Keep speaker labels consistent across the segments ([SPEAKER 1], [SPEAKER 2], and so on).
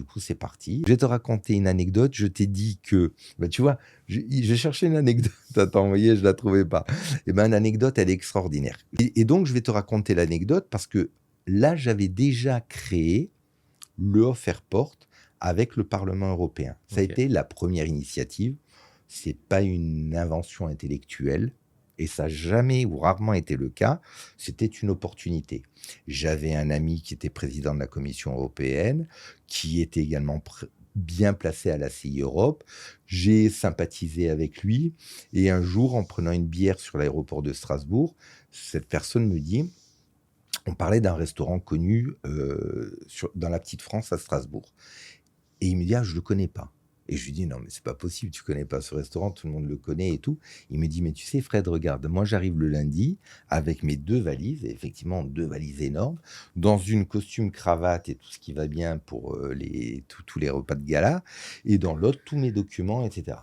[SPEAKER 1] coup, c'est parti. Je vais te raconter une anecdote. Je t'ai dit que, tu vois, je cherchais une anecdote. Attends, vous voyez, je la trouvais pas. Eh ben, l'anecdote, elle est extraordinaire. Et donc, je vais te raconter l'anecdote parce que là, j'avais déjà créé le Off Airport avec le Parlement européen. Ça a
[SPEAKER 2] Ok.
[SPEAKER 1] été la première initiative. C'est pas une invention intellectuelle. Et ça n'a jamais ou rarement été le cas. C'était une opportunité. J'avais un ami qui était président de la Commission européenne, qui était également bien placé à la CI Europe. J'ai sympathisé avec lui. Et un jour, en prenant une bière sur l'aéroport de Strasbourg, cette personne me dit, on parlait d'un restaurant connu dans la petite France à Strasbourg. Et il me dit, je ne le connais pas. Et je lui dis, non, mais c'est pas possible, tu connais pas ce restaurant, tout le monde le connaît et tout. Il me dit, mais tu sais, Fred, regarde, moi j'arrive le lundi avec mes 2 valises, et effectivement 2 valises énormes, dans une costume cravate et tout ce qui va bien pour tous les repas de gala, et dans l'autre, tous mes documents, etc.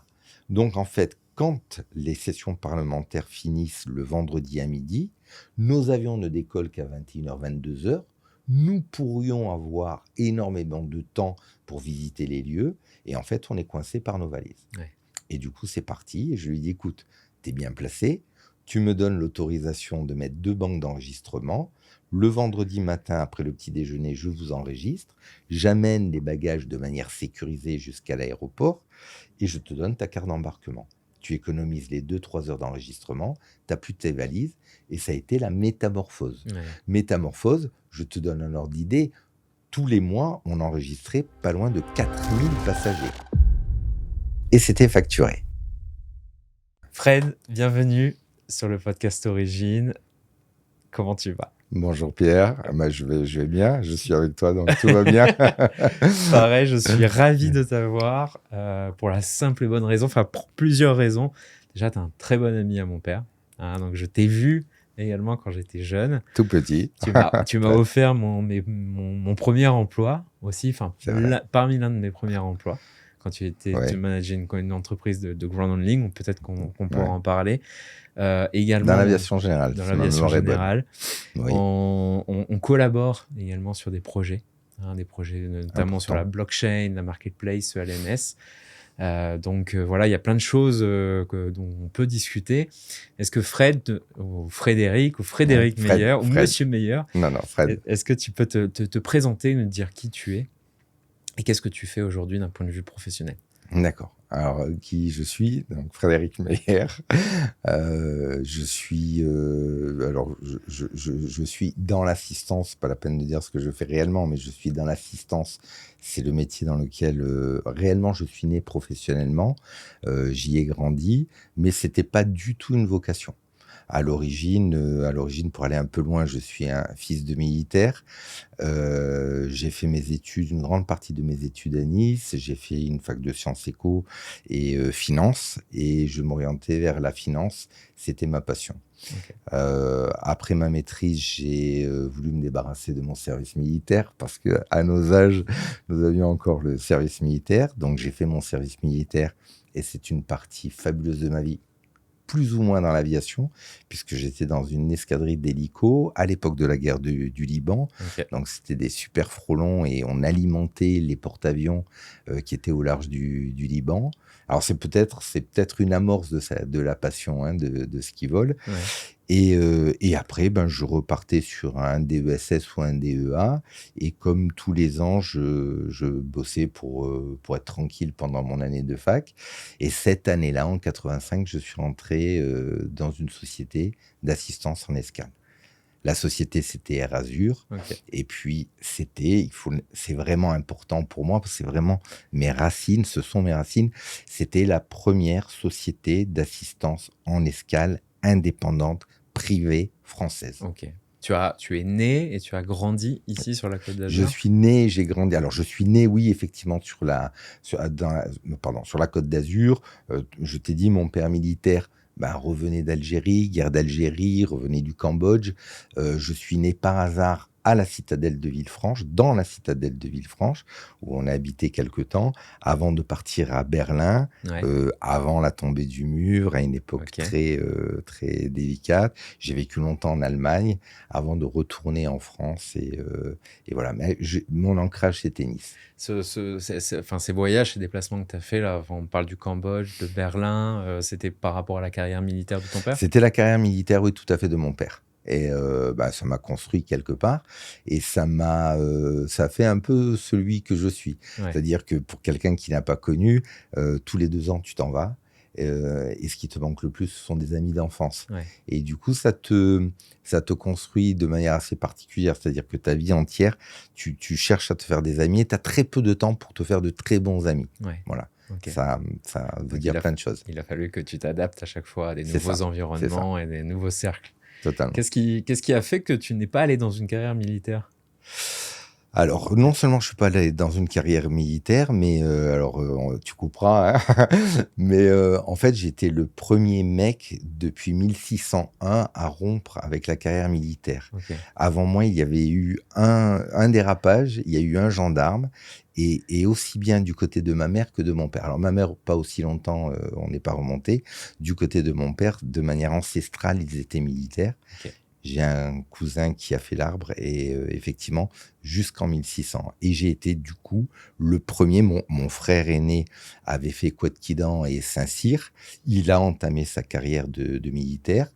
[SPEAKER 1] Donc en fait, quand les sessions parlementaires finissent le vendredi à midi, nos avions ne décollent qu'à 21h, 22h, nous pourrions avoir énormément de temps pour visiter les lieux, et en fait, on est coincé par nos valises.
[SPEAKER 2] Ouais.
[SPEAKER 1] Et du coup, c'est parti, et je lui dis, écoute, t'es bien placé, tu me donnes l'autorisation de mettre 2 banques d'enregistrement, le vendredi matin, après le petit déjeuner, je vous enregistre, j'amène les bagages de manière sécurisée jusqu'à l'aéroport, et je te donne ta carte d'embarquement. Tu économises les 2-3 heures d'enregistrement, tu n'as plus tes valises, et ça a été la métamorphose.
[SPEAKER 2] Ouais.
[SPEAKER 1] Métamorphose, je te donne un ordre d'idée, tous les mois, on enregistrait pas loin de 4000 passagers. Et c'était facturé.
[SPEAKER 2] Fred, bienvenue sur le podcast Origine. Comment tu vas ?
[SPEAKER 1] Bonjour Pierre, je vais bien, je suis avec toi, donc tout va bien.
[SPEAKER 2] Pareil, je suis ravi de t'avoir pour la simple et bonne raison, enfin pour plusieurs raisons. Déjà, tu es un très bon ami à mon père, hein, donc je t'ai vu également quand j'étais jeune.
[SPEAKER 1] Tout petit.
[SPEAKER 2] Tu m'as offert mon premier emploi aussi, parmi l'un de mes premiers emplois, quand tu manageais une entreprise de ground handling, peut-être qu'on pourra en parler. Également,
[SPEAKER 1] dans l'aviation générale.
[SPEAKER 2] Dans l'aviation générale.
[SPEAKER 1] Oui.
[SPEAKER 2] On collabore également sur des projets, des projets notamment sur la blockchain, la marketplace, LMS. Donc voilà, il y a plein de choses dont on peut discuter. Est-ce que Fred, ou Frédéric, ou Frédéric Meyer, ou Monsieur Meyer,
[SPEAKER 1] Fred.
[SPEAKER 2] Est-ce que tu peux te présenter, nous dire qui tu es et qu'est-ce que tu fais aujourd'hui d'un point de vue professionnel ?
[SPEAKER 1] D'accord. Alors, qui je suis ? Donc, Frédéric Meyer. Je suis dans l'assistance, pas la peine de dire ce que je fais réellement, mais je suis dans l'assistance. C'est le métier dans lequel réellement je suis né professionnellement. J'y ai grandi, mais c'était pas du tout une vocation. À l'origine, pour aller un peu loin, je suis un fils de militaire. J'ai fait une grande partie de mes études à Nice. J'ai fait une fac de sciences éco et finance, et je m'orientais vers la finance. C'était ma passion.
[SPEAKER 2] Okay.
[SPEAKER 1] Après ma maîtrise, j'ai voulu me débarrasser de mon service militaire parce qu'à nos âges, nous avions encore le service militaire. Donc, j'ai fait mon service militaire et c'est une partie fabuleuse de ma vie, plus ou moins dans l'aviation, puisque j'étais dans une escadrille d'hélicos à l'époque de la guerre du Liban.
[SPEAKER 2] Okay.
[SPEAKER 1] Donc, c'était des super frelons et on alimentait les porte-avions qui étaient au large du Liban. Alors, c'est peut-être une amorce de la passion de ce qui vole.
[SPEAKER 2] Ouais.
[SPEAKER 1] Et après, je repartais sur un DESS ou un DEA. Et comme tous les ans, je bossais pour être tranquille pendant mon année de fac. Et cette année-là, en 85, je suis rentré dans une société d'assistance en escale. La société, c'était Air Azur.
[SPEAKER 2] Okay.
[SPEAKER 1] Et puis, c'est vraiment important pour moi, parce que c'est vraiment mes racines, ce sont mes racines. C'était la première société d'assistance en escale indépendante, privée, française.
[SPEAKER 2] Ok. Tu es né et tu as grandi ici sur la Côte d'Azur ?
[SPEAKER 1] Je suis né, j'ai grandi. Alors, je suis né, oui, effectivement, sur la Côte d'Azur. Je t'ai dit, mon père militaire revenait d'Algérie, guerre d'Algérie, revenait du Cambodge. Je suis né par hasard à la citadelle de Villefranche, dans la citadelle de Villefranche, où on a habité quelque temps, avant de partir à Berlin,
[SPEAKER 2] Ouais.
[SPEAKER 1] avant la tombée du mur, à une époque
[SPEAKER 2] Ok.
[SPEAKER 1] très délicate. J'ai vécu longtemps en Allemagne, avant de retourner en France, et voilà. Mais mon ancrage, c'était Nice.
[SPEAKER 2] Enfin, ces voyages, ces déplacements que tu as fait, là, enfin, on parle du Cambodge, de Berlin, c'était par rapport à la carrière militaire de ton père?
[SPEAKER 1] C'était la carrière militaire, oui, tout à fait, de mon père. Et ça m'a construit quelque part, et ça fait un peu celui que je suis.
[SPEAKER 2] Ouais,
[SPEAKER 1] C'est-à-dire que pour quelqu'un qui n'a pas connu, tous les 2 ans, tu t'en vas, et ce qui te manque le plus, ce sont des amis d'enfance.
[SPEAKER 2] ouais,
[SPEAKER 1] Et du coup, ça te construit de manière assez particulière. C'est-à-dire que ta vie entière, tu cherches à te faire des amis, et tu as très peu de temps pour te faire de très bons amis.
[SPEAKER 2] ouais.
[SPEAKER 1] Voilà.
[SPEAKER 2] Ok.
[SPEAKER 1] Ça veut
[SPEAKER 2] Donc,
[SPEAKER 1] dire plein de choses.
[SPEAKER 2] il a fallu que tu t'adaptes à chaque fois à des
[SPEAKER 1] C'est
[SPEAKER 2] nouveaux
[SPEAKER 1] ça, c'est ça,
[SPEAKER 2] environnements et des nouveaux cercles.
[SPEAKER 1] totalement.
[SPEAKER 2] Qu'est-ce qui a fait que tu n'es pas allé dans une carrière militaire?
[SPEAKER 1] Alors, non seulement je suis pas allé dans une carrière militaire, mais tu couperas, hein, mais en fait, j'étais le premier mec depuis 1601 à rompre avec la carrière militaire.
[SPEAKER 2] Ok,
[SPEAKER 1] Avant moi, il y avait eu un dérapage, il y a eu un gendarme, et aussi bien du côté de ma mère que de mon père. Alors ma mère, pas aussi longtemps, on n'est pas remonté. Du côté de mon père, de manière ancestrale, ils étaient militaires.
[SPEAKER 2] ok,
[SPEAKER 1] J'ai un cousin qui a fait l'arbre, et effectivement, jusqu'en 1600. Et j'ai été du coup le premier. Mon frère aîné avait fait Couët-Quidan et Saint-Cyr. Il a entamé sa carrière de militaire.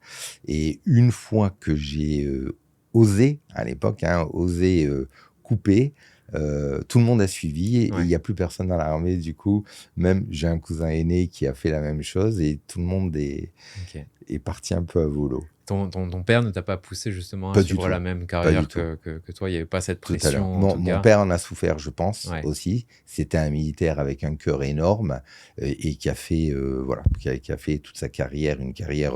[SPEAKER 1] Et une fois que j'ai osé, à l'époque, osé couper, tout le monde a suivi, et il
[SPEAKER 2] ouais,
[SPEAKER 1] n'y a plus personne dans l'armée. Du coup, même j'ai un cousin aîné qui a fait la même chose, et tout le monde
[SPEAKER 2] ok.
[SPEAKER 1] est parti un peu à volo.
[SPEAKER 2] Ton père ne t'a pas poussé justement à
[SPEAKER 1] Pas du
[SPEAKER 2] suivre la
[SPEAKER 1] tout.
[SPEAKER 2] même
[SPEAKER 1] Pas du
[SPEAKER 2] carrière
[SPEAKER 1] tout.
[SPEAKER 2] que toi? Il n'y avait pas cette
[SPEAKER 1] Tout à l'heure.
[SPEAKER 2] pression en
[SPEAKER 1] Mon
[SPEAKER 2] tout
[SPEAKER 1] mon
[SPEAKER 2] cas?
[SPEAKER 1] père en a souffert, je pense,
[SPEAKER 2] Ouais,
[SPEAKER 1] aussi. C'était un militaire avec un cœur énorme, et qui a fait, voilà, qui a fait toute sa carrière, une carrière,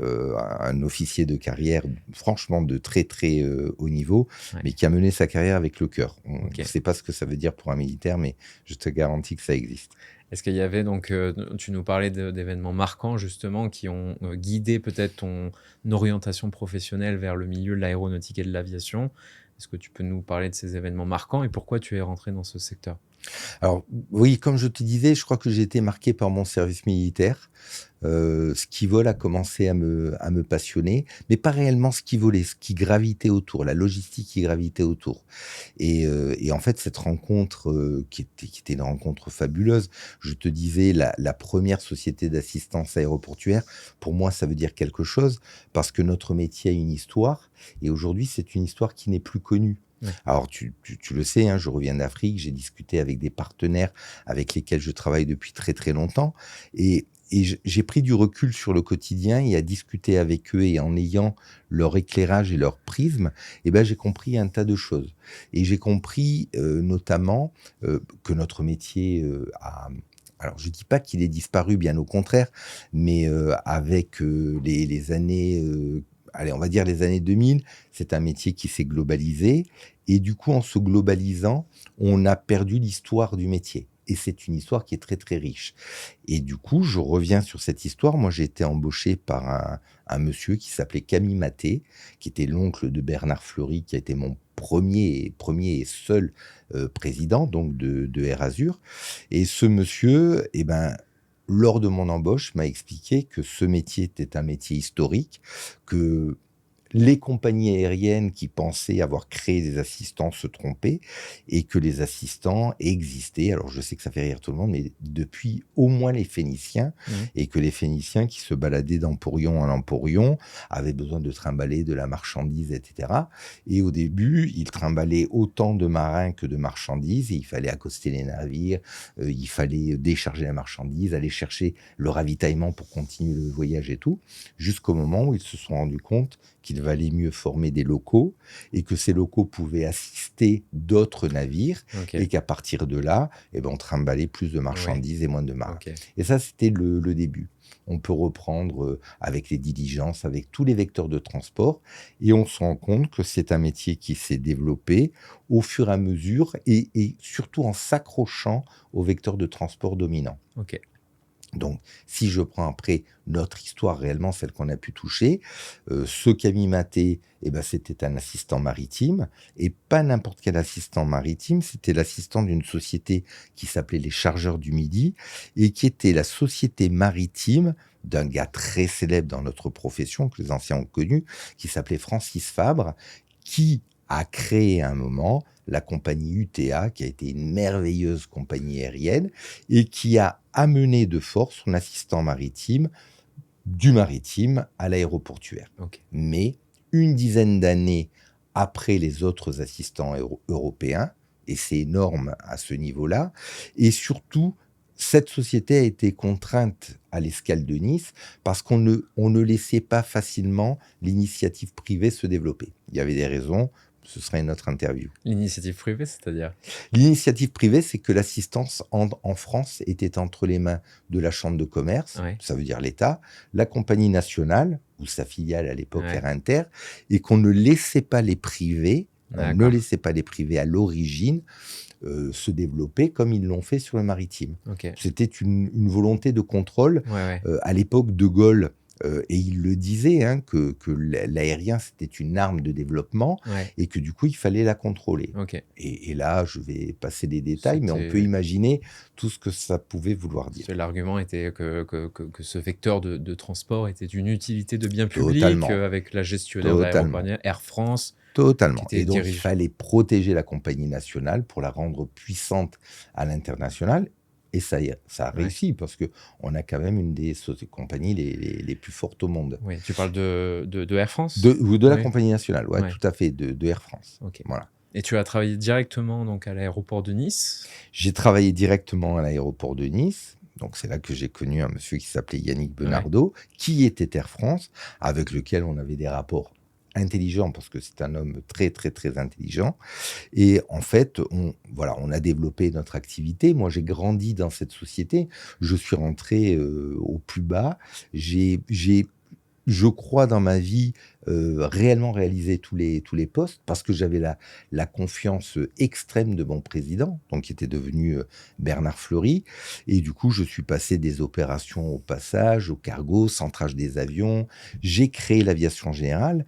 [SPEAKER 1] un officier de carrière, franchement de très, très, haut niveau,
[SPEAKER 2] ouais.
[SPEAKER 1] mais qui a mené sa carrière avec le cœur. On ne
[SPEAKER 2] Ok.
[SPEAKER 1] sait pas ce que ça veut dire pour un militaire, mais je te garantis que ça existe.
[SPEAKER 2] Est-ce qu'il y avait donc, tu nous parlais d'événements marquants justement qui ont guidé peut-être ton orientation professionnelle vers le milieu de l'aéronautique et de l'aviation. Est-ce que tu peux nous parler de ces événements marquants et pourquoi tu es rentré dans ce secteur?
[SPEAKER 1] Alors oui, comme je te disais, je crois que j'ai été marqué par mon service militaire. Ski vol a commencé à me passionner, mais pas réellement ski voler, ce qui gravitait autour, la logistique qui gravitait autour. Et en fait, cette rencontre, qui était une rencontre fabuleuse, je te disais, la première société d'assistance aéroportuaire, pour moi, ça veut dire quelque chose, parce que notre métier a une histoire, et aujourd'hui, c'est une histoire qui n'est plus connue.
[SPEAKER 2] Ouais.
[SPEAKER 1] Alors tu le sais, hein, je reviens d'Afrique, j'ai discuté avec des partenaires avec lesquels je travaille depuis très, très longtemps, et j'ai pris du recul sur le quotidien, et à discuter avec eux, et en ayant leur éclairage et leur prisme, j'ai compris un tas de choses. Et j'ai compris, notamment, que notre métier, alors je dis pas qu'il est disparu, bien au contraire, mais avec, les années, allez, on va dire les années 2000, c'est un métier qui s'est globalisé, et du coup, en se globalisant, on a perdu l'histoire du métier, et c'est une histoire qui est très, très riche. Et du coup, je reviens sur cette histoire. Moi, j'ai été embauché par un monsieur qui s'appelait Camille Maté, qui était l'oncle de Bernard Fleury, qui a été mon premier et seul président, donc de Air Azur. Et ce monsieur, lors de mon embauche, m'a expliqué que ce métier était un métier historique, que les compagnies aériennes qui pensaient avoir créé des assistants se trompaient, et que les assistants existaient, alors je sais que ça fait rire tout le monde, mais depuis au moins les Phéniciens,
[SPEAKER 2] Mmh.
[SPEAKER 1] et que les Phéniciens qui se baladaient d'emporion en emporion avaient besoin de trimballer de la marchandise, etc. Et au début, ils trimballaient autant de marins que de marchandises, et il fallait accoster les navires, il fallait décharger la marchandise, aller chercher le ravitaillement pour continuer le voyage et tout, jusqu'au moment où ils se sont rendus compte qu'il valait mieux former des locaux, et que ces locaux pouvaient assister d'autres navires,
[SPEAKER 2] Ok.
[SPEAKER 1] et qu'à partir de là, on trimballait plus de
[SPEAKER 2] Ouais.
[SPEAKER 1] marchandises et moins de marins.
[SPEAKER 2] Ok.
[SPEAKER 1] Et ça, c'était le début. On peut reprendre avec les diligences, avec tous les vecteurs de transport, et on se rend compte que c'est un métier qui s'est développé au fur et à mesure, et surtout en s'accrochant aux vecteurs de transport dominants.
[SPEAKER 2] Ok.
[SPEAKER 1] Donc, si je prends après notre histoire réellement, celle qu'on a pu toucher, ce Camille Maté, eh ben, c'était un assistant maritime et pas n'importe quel assistant maritime, c'était l'assistant d'une société qui s'appelait les Chargeurs du Midi et qui était la société maritime d'un gars très célèbre dans notre profession, que les anciens ont connu, qui s'appelait Francis Fabre, qui a créé à un moment la compagnie UTA, qui a été une merveilleuse compagnie aérienne et qui a amené de force son assistant maritime du maritime à l'aéroportuaire.
[SPEAKER 2] Ok.
[SPEAKER 1] Mais une dizaine d'années après les autres assistants européens, et c'est énorme à ce niveau-là, et surtout, cette société a été contrainte à l'escale de Nice parce on ne laissait pas facilement l'initiative privée se développer. Il y avait des raisons, ce serait une autre interview.
[SPEAKER 2] L'initiative privée, c'est-à-dire?
[SPEAKER 1] L'initiative privée, c'est que l'assistance en France était entre les mains de la Chambre de commerce,
[SPEAKER 2] Ouais.
[SPEAKER 1] ça veut dire l'État, la compagnie nationale, ou sa filiale à l'époque
[SPEAKER 2] Ouais.
[SPEAKER 1] Air Inter, et qu'on ne laissait pas les privés,
[SPEAKER 2] D'accord.
[SPEAKER 1] à l'origine se développer comme ils l'ont fait sur le maritime.
[SPEAKER 2] Ok.
[SPEAKER 1] C'était une volonté de contrôle.
[SPEAKER 2] Ouais.
[SPEAKER 1] À l'époque, De Gaulle, et il le disait, hein, que l'aérien, c'était une arme de développement
[SPEAKER 2] Ouais.
[SPEAKER 1] et que du coup, il fallait la contrôler.
[SPEAKER 2] Ok.
[SPEAKER 1] Et là, je vais passer des détails, mais on
[SPEAKER 2] C'était-
[SPEAKER 1] peut imaginer tout ce que ça pouvait vouloir dire.
[SPEAKER 2] L'argument était que ce vecteur de transport était d'une utilité de bien public
[SPEAKER 1] Totalement.
[SPEAKER 2] avec la gestionnaire de
[SPEAKER 1] Totalement.
[SPEAKER 2] l'aéroport Air France.
[SPEAKER 1] Totalement.
[SPEAKER 2] Qui était
[SPEAKER 1] Et donc, il
[SPEAKER 2] dirigé.
[SPEAKER 1] fallait protéger la compagnie nationale pour la rendre puissante à l'international. Et ça a réussi parce qu'on a quand même une des compagnies les plus fortes au monde.
[SPEAKER 2] Oui, tu parles de Air France?
[SPEAKER 1] De la
[SPEAKER 2] Oui.
[SPEAKER 1] compagnie nationale, ouais,
[SPEAKER 2] Ouais.
[SPEAKER 1] tout à fait, de Air France.
[SPEAKER 2] Ok.
[SPEAKER 1] Voilà.
[SPEAKER 2] Et tu as travaillé directement donc à l'aéroport de Nice?
[SPEAKER 1] J'ai travaillé directement à l'aéroport de Nice. Donc, c'est là que j'ai connu un monsieur qui s'appelait Yannick Benardo, qui était Air France, avec lequel on avait des rapports intelligents, parce que c'est un homme très, très, très intelligent. Et en fait, on a développé notre activité. Moi, j'ai grandi dans cette société. Je suis rentré au plus bas. J'ai, je crois, dans ma vie, réellement réalisé tous les postes parce que j'avais la confiance extrême de mon président, donc qui était devenu Bernard Fleury. Et du coup, je suis passé des opérations au passage, au cargo, centrage des avions. J'ai créé l'aviation générale.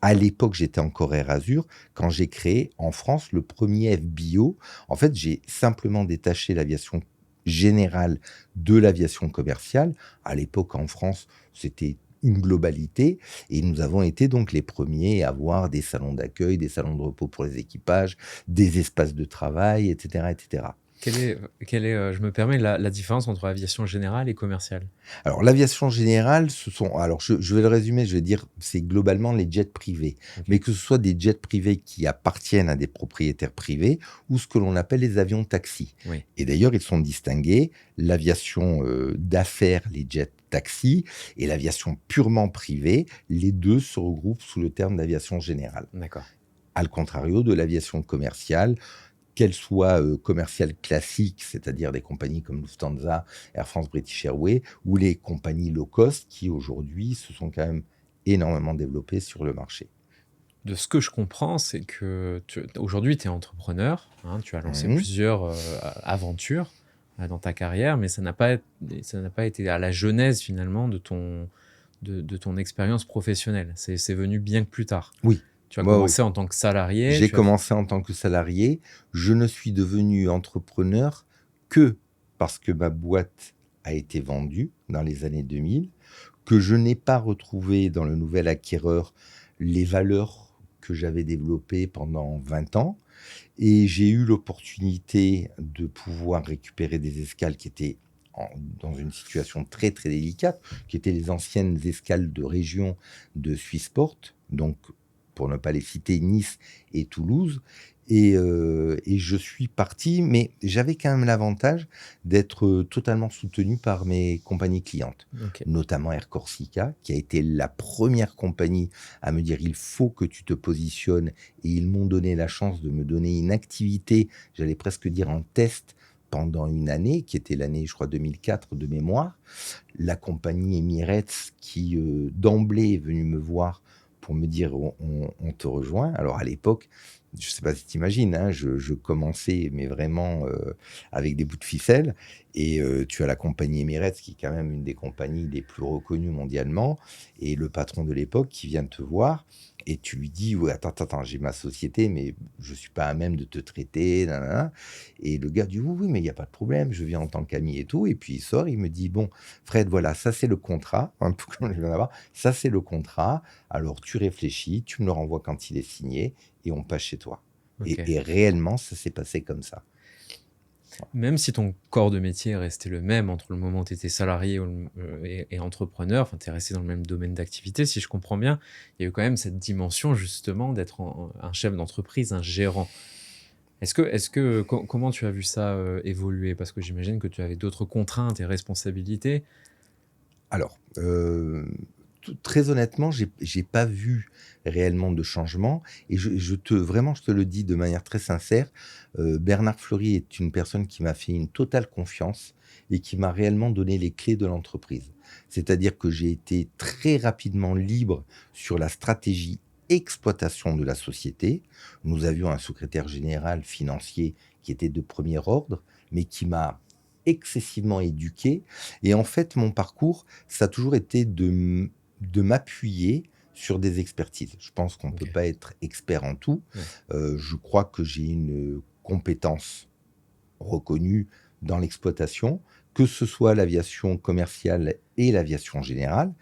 [SPEAKER 1] À l'époque, j'étais encore Air Azur, quand j'ai créé en France le premier FBO. En fait, j'ai simplement détaché l'aviation générale de l'aviation commerciale. À l'époque, en France, c'était une globalité et nous avons été donc les premiers à avoir des salons d'accueil, des salons de repos pour les équipages, des espaces de travail, etc., etc.
[SPEAKER 2] Quelle est, je me permets, la différence entre aviation générale et commerciale?
[SPEAKER 1] Alors, l'aviation générale, alors je vais le résumer, je vais dire, c'est globalement les jets privés.
[SPEAKER 2] Ok.
[SPEAKER 1] Mais que ce soit des jets privés qui appartiennent à des propriétaires privés ou ce que l'on appelle les avions taxis.
[SPEAKER 2] Oui.
[SPEAKER 1] Et d'ailleurs, ils sont distingués, l'aviation d'affaires, les jets taxis, et l'aviation purement privée. Les deux se regroupent sous le terme d'aviation générale.
[SPEAKER 2] D'accord.
[SPEAKER 1] Al contrario de l'aviation commerciale, qu'elle soit commerciale classique, c'est-à-dire des compagnies comme Lufthansa, Air France, British Airways, ou les compagnies low cost qui aujourd'hui se sont quand même énormément développées sur le marché.
[SPEAKER 2] De ce que je comprends, c'est que aujourd'hui, tu es entrepreneur, hein, tu as lancé
[SPEAKER 1] Mhm.
[SPEAKER 2] plusieurs aventures dans ta carrière, mais ça n'a pas été à la genèse finalement de ton expérience professionnelle. C'est venu bien que plus tard.
[SPEAKER 1] Oui.
[SPEAKER 2] Tu as
[SPEAKER 1] Moi,
[SPEAKER 2] commencé en tant que salarié.
[SPEAKER 1] J'ai commencé en tant que salarié. Je ne suis devenu entrepreneur que parce que ma boîte a été vendue dans les années 2000, que je n'ai pas retrouvé dans le nouvel acquéreur les valeurs que j'avais développées pendant 20 ans. Et j'ai eu l'opportunité de pouvoir récupérer des escales qui étaient dans une situation très très délicate, qui étaient les anciennes escales de région de Swissport, donc pour ne pas les citer, Nice et Toulouse. Et je suis parti, mais j'avais quand même l'avantage d'être totalement soutenu par mes compagnies clientes,
[SPEAKER 2] Ok.
[SPEAKER 1] notamment Air Corsica, qui a été la première compagnie à me dire il faut que tu te positionnes, et ils m'ont donné la chance de me donner une activité, j'allais presque dire en test, pendant une année, qui était l'année, je crois, 2004 de mémoire. La compagnie Emirates, qui d'emblée est venue me voir pour me dire on te rejoint. Alors à l'époque, je ne sais pas si tu imagines, hein, je commençais, mais vraiment avec des bouts de ficelle. Et tu as la compagnie Emirates, qui est quand même une des compagnies les plus reconnues mondialement, et le patron de l'époque qui vient te voir. Et tu lui dis, ouais, attends, j'ai ma société, mais je ne suis pas à même de te traiter. Nanana. Et le gars dit, oui, oui, mais il n'y a pas de problème, je viens en tant qu'ami et tout. Et puis il sort, il me dit, bon, Fred, voilà, ça c'est le contrat, un peu comme je viens d'avoir, ça c'est le contrat. Alors tu réfléchis, tu me le renvoies quand il est signé, et on passe chez toi.
[SPEAKER 2] Ok.
[SPEAKER 1] Et réellement, ça s'est passé comme ça.
[SPEAKER 2] Même si ton corps de métier est resté le même entre le moment où tu étais salarié et entrepreneur, enfin, tu es resté dans le même domaine d'activité, si je comprends bien, il y a eu quand même cette dimension justement d'être un chef d'entreprise, un gérant. Comment tu as vu ça évoluer? Parce que j'imagine que tu avais d'autres contraintes et responsabilités.
[SPEAKER 1] Alors, très honnêtement, j'ai pas vu réellement de changement, et vraiment, je te le dis de manière très sincère, Bernard Fleury est une personne qui m'a fait une totale confiance et qui m'a réellement donné les clés de l'entreprise. C'est-à-dire que j'ai été très rapidement libre sur la stratégie exploitation de la société. Nous avions un secrétaire général financier qui était de premier ordre, mais qui m'a excessivement éduqué. Et en fait, mon parcours, ça a toujours été de m'appuyer sur des expertises. Je pense qu'on ne peut
[SPEAKER 2] Ok.
[SPEAKER 1] pas être expert en tout.
[SPEAKER 2] Ouais.
[SPEAKER 1] Je crois que j'ai une compétence reconnue dans l'exploitation, que ce soit l'aviation commerciale et l'aviation générale.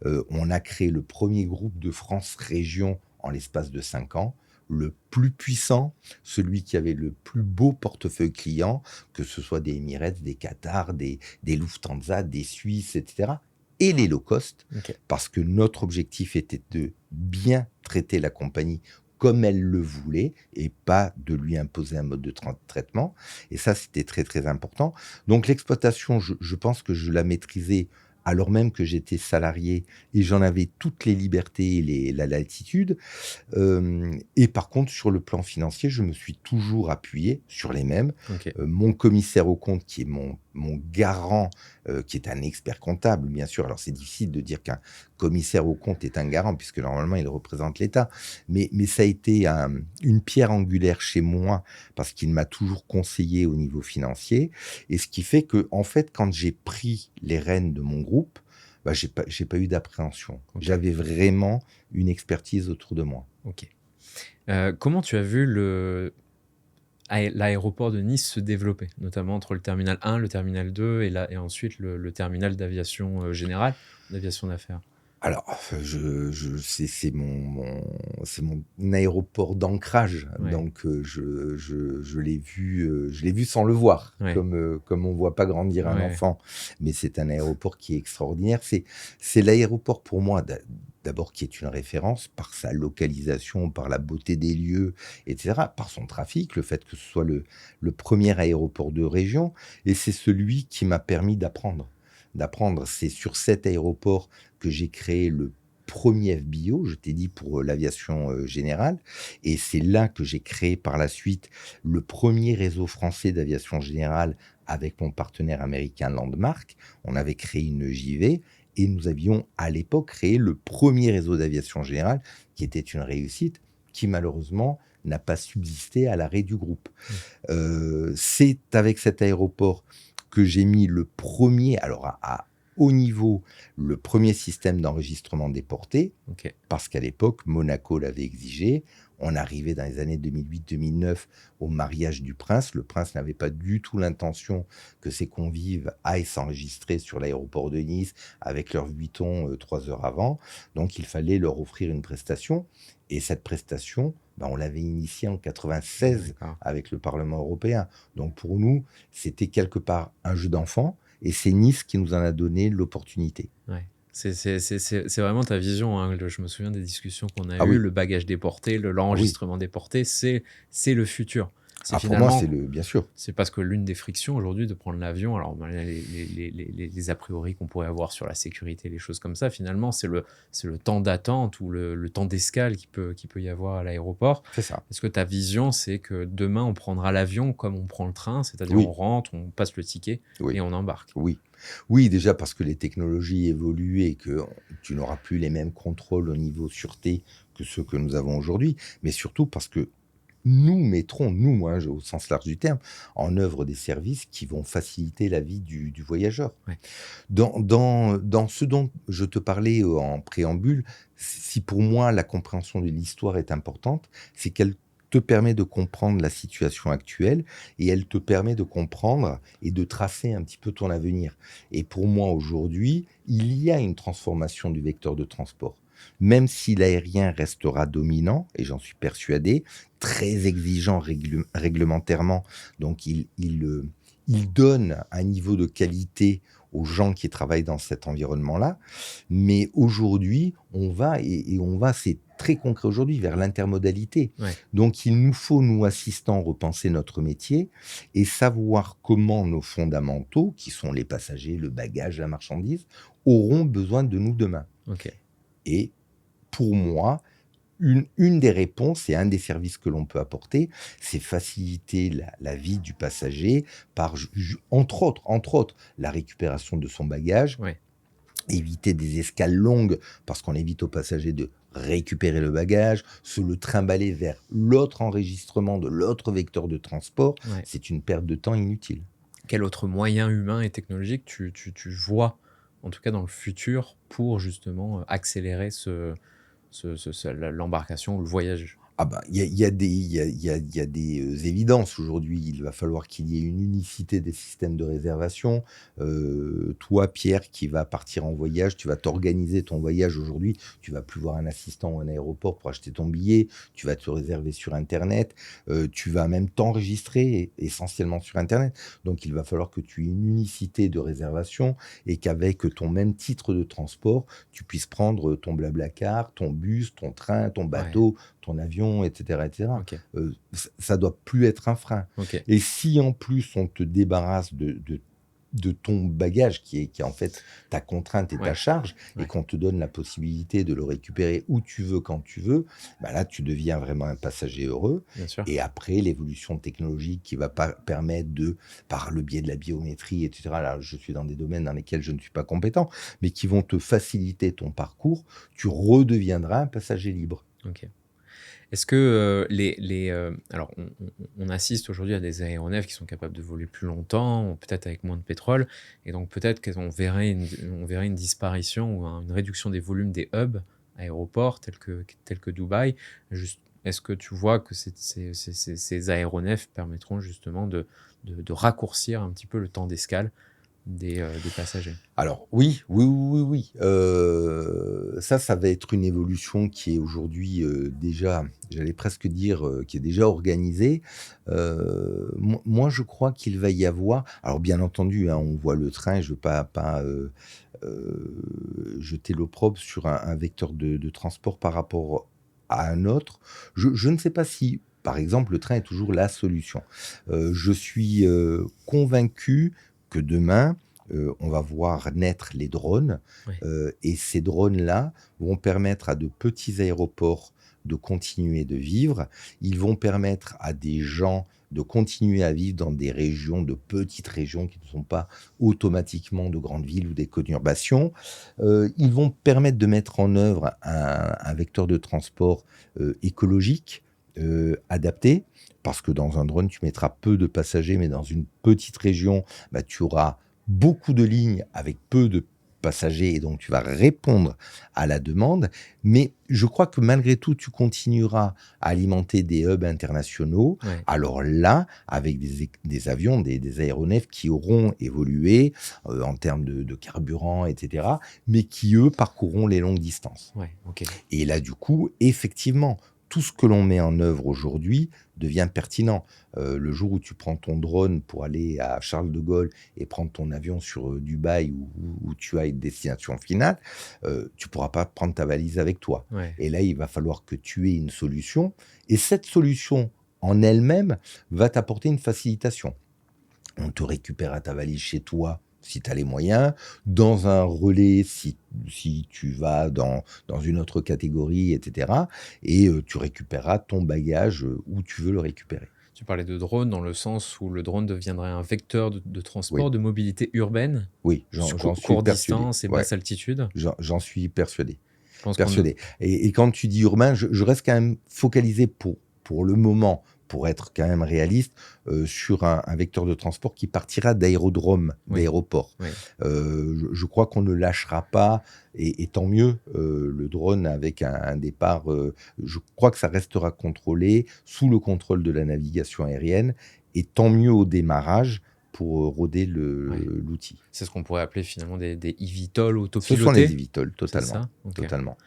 [SPEAKER 1] On a créé le premier groupe de France Région en l'espace de 5 ans, le plus puissant, celui qui avait le plus beau portefeuille client, que ce soit des Emirates, des Qatar, des Lufthansa, des Suisses, etc., et les low cost,
[SPEAKER 2] Ok.
[SPEAKER 1] parce que notre objectif était de bien traiter la compagnie comme elle le voulait, et pas de lui imposer un mode de traitement. Et ça, c'était très, très important. Donc l'exploitation, je pense que je la maîtrisais alors même que j'étais salarié, et j'en avais toutes les libertés et la latitude. Et par contre, sur le plan financier, je me suis toujours appuyé sur les mêmes.
[SPEAKER 2] Ok.
[SPEAKER 1] Mon commissaire aux comptes, qui est mon garant, qui est un expert comptable, bien sûr. Alors, c'est difficile de dire qu'un commissaire aux comptes est un garant, puisque normalement, il représente l'État. Mais ça a été une pierre angulaire chez moi, parce qu'il m'a toujours conseillé au niveau financier. Et ce qui fait que, en fait, quand j'ai pris les rênes de mon groupe, bah, j'ai pas eu d'appréhension.
[SPEAKER 2] Ok.
[SPEAKER 1] J'avais vraiment une expertise autour de moi.
[SPEAKER 2] Ok. Comment tu as vu l'aéroport de Nice se développer, notamment entre le terminal 1, le terminal 2 et ensuite le terminal d'aviation générale, d'aviation d'affaires?
[SPEAKER 1] Alors, c'est mon aéroport d'ancrage,
[SPEAKER 2] Ouais.
[SPEAKER 1] donc je l'ai vu sans le voir,
[SPEAKER 2] Ouais.
[SPEAKER 1] comme on voit pas grandir un
[SPEAKER 2] Ouais.
[SPEAKER 1] enfant. Mais c'est un aéroport qui est extraordinaire. C'est l'aéroport pour moi, d'abord, qui est une référence par sa localisation, par la beauté des lieux, et cetera, par son trafic, le fait que ce soit le premier aéroport de région, et c'est celui qui m'a permis d'apprendre. C'est sur cet aéroport que j'ai créé le premier FBO, je t'ai dit, pour l'aviation générale. Et c'est là que j'ai créé par la suite le premier réseau français d'aviation générale avec mon partenaire américain Landmark. On avait créé une JV, et nous avions à l'époque créé le premier réseau d'aviation générale, qui était une réussite, qui malheureusement n'a pas subsisté à l'arrêt du groupe. C'est avec cet aéroport que j'ai mis le premier, alors à haut niveau, le premier système d'enregistrement des portées,
[SPEAKER 2] Ok.
[SPEAKER 1] parce qu'à l'époque, Monaco l'avait exigé. On arrivait dans les années 2008-2009 au mariage du prince. Le prince n'avait pas du tout l'intention que ses convives aillent s'enregistrer sur l'aéroport de Nice avec leur Vuitton 3 heures avant. Donc, il fallait leur offrir une prestation. Et cette prestation, ben, on l'avait initiée en 96
[SPEAKER 2] D'accord.
[SPEAKER 1] avec le Parlement européen. Donc, pour nous, c'était quelque part un jeu d'enfant. Et c'est Nice qui nous en a donné l'opportunité.
[SPEAKER 2] Ouais. C'est vraiment ta vision, hein. Je me souviens des discussions qu'on a
[SPEAKER 1] Ah
[SPEAKER 2] eues,
[SPEAKER 1] oui,
[SPEAKER 2] le bagage déporté,
[SPEAKER 1] ah oui.
[SPEAKER 2] l'enregistrement déporté, c'est le futur.
[SPEAKER 1] Pour moi,
[SPEAKER 2] finalement,
[SPEAKER 1] bien sûr.
[SPEAKER 2] c'est parce que l'une des frictions aujourd'hui de prendre l'avion, alors les a priori qu'on pourrait avoir sur la sécurité, les choses comme ça, finalement, c'est le temps d'attente ou le temps d'escale qui peut y avoir à l'aéroport.
[SPEAKER 1] C'est ça.
[SPEAKER 2] Est-ce que ta vision, c'est que demain, on prendra l'avion comme on prend le train, c'est-à-dire
[SPEAKER 1] Oui.
[SPEAKER 2] on rentre, on passe le ticket
[SPEAKER 1] Oui.
[SPEAKER 2] et on embarque?
[SPEAKER 1] Oui. Oui, déjà parce que les technologies évoluent et que tu n'auras plus les mêmes contrôles au niveau sûreté que ceux que nous avons aujourd'hui, mais surtout parce que nous mettrons, nous, hein, au sens large du terme, en œuvre des services qui vont faciliter la vie du voyageur.
[SPEAKER 2] Ouais.
[SPEAKER 1] Dans ce dont je te parlais en préambule, si pour moi la compréhension de l'histoire est importante, c'est qu'elle te permet de comprendre la situation actuelle et elle te permet de comprendre et de tracer un petit peu ton avenir. Et pour moi aujourd'hui, il y a une transformation du vecteur de transport. Même si l'aérien restera dominant, et j'en suis persuadé, très exigeant réglementairement, donc il donne un niveau de qualité aux gens qui travaillent dans cet environnement-là. Mais aujourd'hui, on va, c'est très concret aujourd'hui, vers l'intermodalité.
[SPEAKER 2] Ouais.
[SPEAKER 1] Donc il nous faut, nous assistants, repenser notre métier et savoir comment nos fondamentaux, qui sont les passagers, le bagage, la marchandise, auront besoin de nous demain.
[SPEAKER 2] Ok.
[SPEAKER 1] Et pour moi, une des réponses et un des services que l'on peut apporter, c'est faciliter la vie du passager par, entre autres, la récupération de son bagage,
[SPEAKER 2] Ouais.
[SPEAKER 1] éviter des escales longues parce qu'on évite au passager de récupérer le bagage, se le trimballer vers l'autre enregistrement de l'autre vecteur de transport,
[SPEAKER 2] Ouais.
[SPEAKER 1] c'est une perte de temps inutile.
[SPEAKER 2] Quel autre moyen humain et technologique tu vois, en tout cas dans le futur, pour justement accélérer l'embarcation ou le voyage?
[SPEAKER 1] Ah bah, il y a des évidences aujourd'hui. Il va falloir qu'il y ait une unicité des systèmes de réservation. Toi, Pierre, qui vas partir en voyage, tu vas t'organiser ton voyage aujourd'hui. Tu vas plus voir un assistant ou un aéroport pour acheter ton billet. Tu vas te réserver sur internet. Tu vas même t'enregistrer essentiellement sur internet. Donc il va falloir que tu aies une unicité de réservation et qu'avec ton même titre de transport, tu puisses prendre ton Blablacar, ton bus, ton train, ton bateau, ton avion, etc. etc.
[SPEAKER 2] Ok.
[SPEAKER 1] Ça doit plus être un frein.
[SPEAKER 2] Ok.
[SPEAKER 1] Et si en plus on te débarrasse de ton bagage qui est en fait ta contrainte et ta charge, et qu'on te donne la possibilité de le récupérer où tu veux, quand tu veux, bah là tu deviens vraiment un passager heureux.
[SPEAKER 2] Bien sûr.
[SPEAKER 1] Et après, l'évolution technologique qui va permettre par le biais de la biométrie, etc., là je suis dans des domaines dans lesquels je ne suis pas compétent, mais qui vont te faciliter ton parcours, tu redeviendras un passager libre.
[SPEAKER 2] Ok. Est-ce que alors on assiste aujourd'hui à des aéronefs qui sont capables de voler plus longtemps, peut-être avec moins de pétrole, et donc peut-être qu'on verrait une disparition ou une réduction des volumes des hubs aéroports tels que Dubaï. Juste, est-ce que tu vois que ces aéronefs permettront justement de raccourcir un petit peu le temps d'escale des passagers?
[SPEAKER 1] Alors oui. Ça va être une évolution qui est aujourd'hui, déjà, j'allais presque dire, qui est déjà organisée. Moi, je crois qu'il va y avoir, alors bien entendu, hein, on voit le train, je ne veux pas, jeter l'opprobre sur un vecteur de transport par rapport à un autre. Je ne sais pas si, par exemple, le train est toujours la solution. Je suis convaincu que demain, on va voir naître les drones,
[SPEAKER 2] Ouais.
[SPEAKER 1] et ces drones-là vont permettre à de petits aéroports de continuer de vivre. Ils vont permettre à des gens de continuer à vivre dans des régions, de petites régions qui ne sont pas automatiquement de grandes villes ou des conurbations. Ils vont permettre de mettre en œuvre un vecteur de transport écologique, adapté, parce que dans un drone, tu mettras peu de passagers, mais dans une petite région, bah, tu auras beaucoup de lignes avec peu de passagers et donc tu vas répondre à la demande. Mais je crois que malgré tout, tu continueras à alimenter des hubs internationaux.
[SPEAKER 2] Ouais.
[SPEAKER 1] Alors là, avec des avions, des aéronefs qui auront évolué en termes de carburant, etc., mais qui, eux, parcourront les longues distances.
[SPEAKER 2] Ouais, ok.
[SPEAKER 1] Et là, du coup, effectivement, tout ce que l'on met en œuvre aujourd'hui devient pertinent. Le jour où tu prends ton drone pour aller à Charles de Gaulle et prendre ton avion sur Dubaï où tu as une destination finale, tu pourras pas prendre ta valise avec toi.
[SPEAKER 2] Ouais.
[SPEAKER 1] Et là, il va falloir que tu aies une solution. Et cette solution, en elle-même va t'apporter une facilitation. On te récupère ta valise chez toi si tu as les moyens, dans un relais si tu vas dans une autre catégorie, etc. Et tu récupéreras ton bagage où tu veux le récupérer.
[SPEAKER 2] Tu parlais de drone dans le sens où le drone deviendrait un vecteur de transport,
[SPEAKER 1] Oui,
[SPEAKER 2] de mobilité urbaine,
[SPEAKER 1] oui, j'en suis
[SPEAKER 2] courte
[SPEAKER 1] persuadé.
[SPEAKER 2] distance et
[SPEAKER 1] Ouais,
[SPEAKER 2] basse altitude.
[SPEAKER 1] j'en suis persuadé.
[SPEAKER 2] Je pense qu'on
[SPEAKER 1] Persuadé. Et quand tu dis urbain, je reste quand même focalisé pour le moment, pour être quand même réaliste, sur un vecteur de transport qui partira d'aérodrome,
[SPEAKER 2] Oui,
[SPEAKER 1] d'aéroport.
[SPEAKER 2] oui.
[SPEAKER 1] Je crois qu'on ne lâchera pas, et tant mieux, le drone avec un départ. Je crois que ça restera contrôlé, sous le contrôle de la navigation aérienne, et tant mieux au démarrage pour rôder
[SPEAKER 2] Ouais.
[SPEAKER 1] l'outil.
[SPEAKER 2] C'est ce qu'on pourrait appeler finalement des eVTOL
[SPEAKER 1] Ce sont les
[SPEAKER 2] autopilotés,
[SPEAKER 1] eVTOL,
[SPEAKER 2] c'est
[SPEAKER 1] totalement.
[SPEAKER 2] ça? Ok.
[SPEAKER 1] Totalement.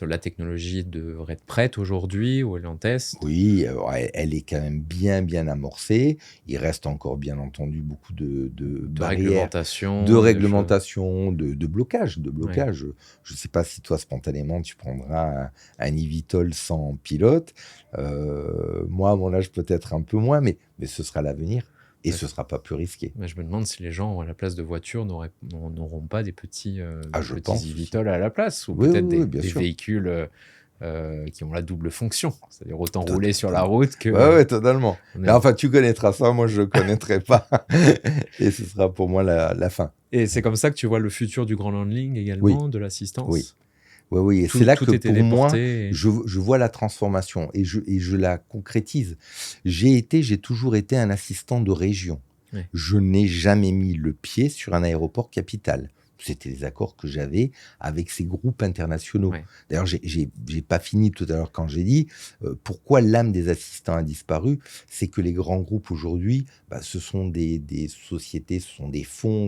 [SPEAKER 2] La technologie devrait être prête aujourd'hui ou elle est en test?
[SPEAKER 1] Oui, elle est quand même bien, bien amorcée. Il reste encore, bien entendu, beaucoup de
[SPEAKER 2] De
[SPEAKER 1] barrières, de
[SPEAKER 2] réglementation, de choses.
[SPEAKER 1] réglementation, de blocage, de
[SPEAKER 2] Oui.
[SPEAKER 1] blocage. Je ne sais pas si toi, spontanément, tu prendras un eVTOL sans pilote. Moi, à mon âge, peut-être un peu moins, mais ce sera l'avenir et
[SPEAKER 2] Mais
[SPEAKER 1] ce
[SPEAKER 2] je,
[SPEAKER 1] ne sera pas plus risqué.
[SPEAKER 2] mais je me demande si les gens, à la place de voitures, n'auront pas
[SPEAKER 1] Ah,
[SPEAKER 2] des
[SPEAKER 1] je
[SPEAKER 2] petits
[SPEAKER 1] pense aussi.
[SPEAKER 2] eVTOL à la place, ou
[SPEAKER 1] Oui,
[SPEAKER 2] peut-être
[SPEAKER 1] oui, oui, bien
[SPEAKER 2] des
[SPEAKER 1] sûr.
[SPEAKER 2] véhicules qui ont la double fonction, c'est-à-dire autant rouler sur la
[SPEAKER 1] Totalement.
[SPEAKER 2] route
[SPEAKER 1] Ouais,
[SPEAKER 2] que...
[SPEAKER 1] ouais, totalement.
[SPEAKER 2] on
[SPEAKER 1] Mais
[SPEAKER 2] est-
[SPEAKER 1] enfin, tu connaîtras ça, moi, je ne connaîtrai pas. Et ce sera pour moi la fin.
[SPEAKER 2] Et c'est comme ça que tu vois le futur du grand handling
[SPEAKER 1] Oui,
[SPEAKER 2] également, de
[SPEAKER 1] oui.
[SPEAKER 2] l'assistance.
[SPEAKER 1] Oui, oui, et c'est là que
[SPEAKER 2] Tout était
[SPEAKER 1] pour moi,
[SPEAKER 2] déporté.
[SPEAKER 1] je vois la transformation et je la concrétise. J'ai toujours été un assistant de région.
[SPEAKER 2] Ouais.
[SPEAKER 1] Je n'ai jamais mis le pied sur un aéroport capital. C'était les accords que j'avais avec ces groupes internationaux.
[SPEAKER 2] Ouais.
[SPEAKER 1] D'ailleurs, j'ai pas fini tout à l'heure quand j'ai dit pourquoi l'âme des assistants a disparu. C'est que les grands groupes aujourd'hui, ce sont des sociétés, ce sont des fonds,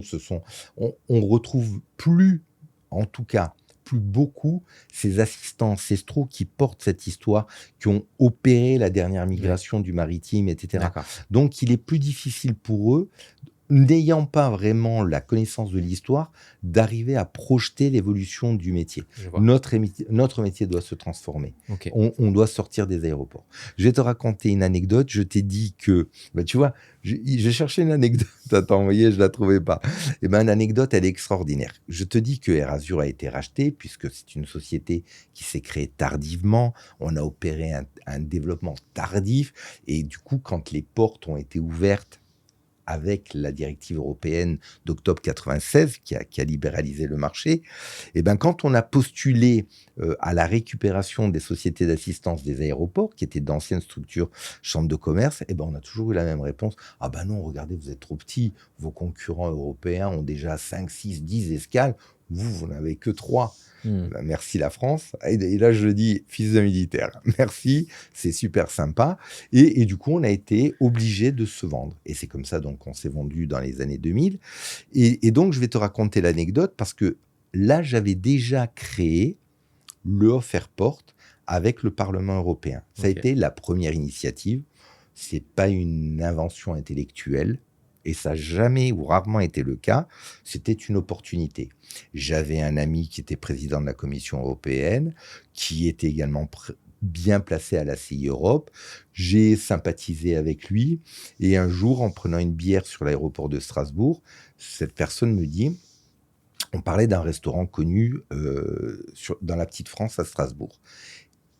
[SPEAKER 1] on retrouve plus, en tout cas, plus beaucoup ces assistants ancestraux qui portent cette histoire, qui ont opéré la dernière
[SPEAKER 2] Ouais.
[SPEAKER 1] migration du maritime, etc.
[SPEAKER 2] D'accord.
[SPEAKER 1] Donc, il est plus difficile pour eux, n'ayant pas vraiment la connaissance de l'histoire, d'arriver à projeter l'évolution du métier.
[SPEAKER 2] Je vois.
[SPEAKER 1] Notre métier doit se transformer.
[SPEAKER 2] Ok.
[SPEAKER 1] On doit sortir des aéroports. Je vais te raconter une anecdote. Je t'ai dit que, tu vois, j'ai cherché une anecdote à t'envoyer, je ne la trouvais pas. Et l'anecdote, elle est extraordinaire. Je te dis que Air Azur a été racheté, puisque c'est une société qui s'est créée tardivement. On a opéré un développement tardif. Et du coup, quand les portes ont été ouvertes, avec la directive européenne d'octobre 96 qui a libéralisé le marché, et quand on a postulé à la récupération des sociétés d'assistance des aéroports, qui étaient d'anciennes structures chambres de commerce, on a toujours eu la même réponse. Ah non, regardez, vous êtes trop petits, vos concurrents européens ont déjà 5, 6, 10 escales, vous n'avez que 3. Merci la France. Et là, je le dis, fils de militaire, merci, c'est super sympa. Et du coup, on a été obligé de se vendre. Et c'est comme ça donc qu'on s'est vendu dans les années 2000. Et donc, je vais te raconter l'anecdote parce que là, j'avais déjà créé le Off Airport avec le Parlement européen. Ça a
[SPEAKER 2] Ok.
[SPEAKER 1] été la première initiative. C'est pas une invention intellectuelle. Et ça n'a jamais ou rarement été le cas, c'était une opportunité. J'avais un ami qui était président de la Commission européenne, qui était également bien placé à la CI Europe. J'ai sympathisé avec lui, et un jour, en prenant une bière sur l'aéroport de Strasbourg, cette personne me dit, on parlait d'un restaurant connu dans la petite France à Strasbourg.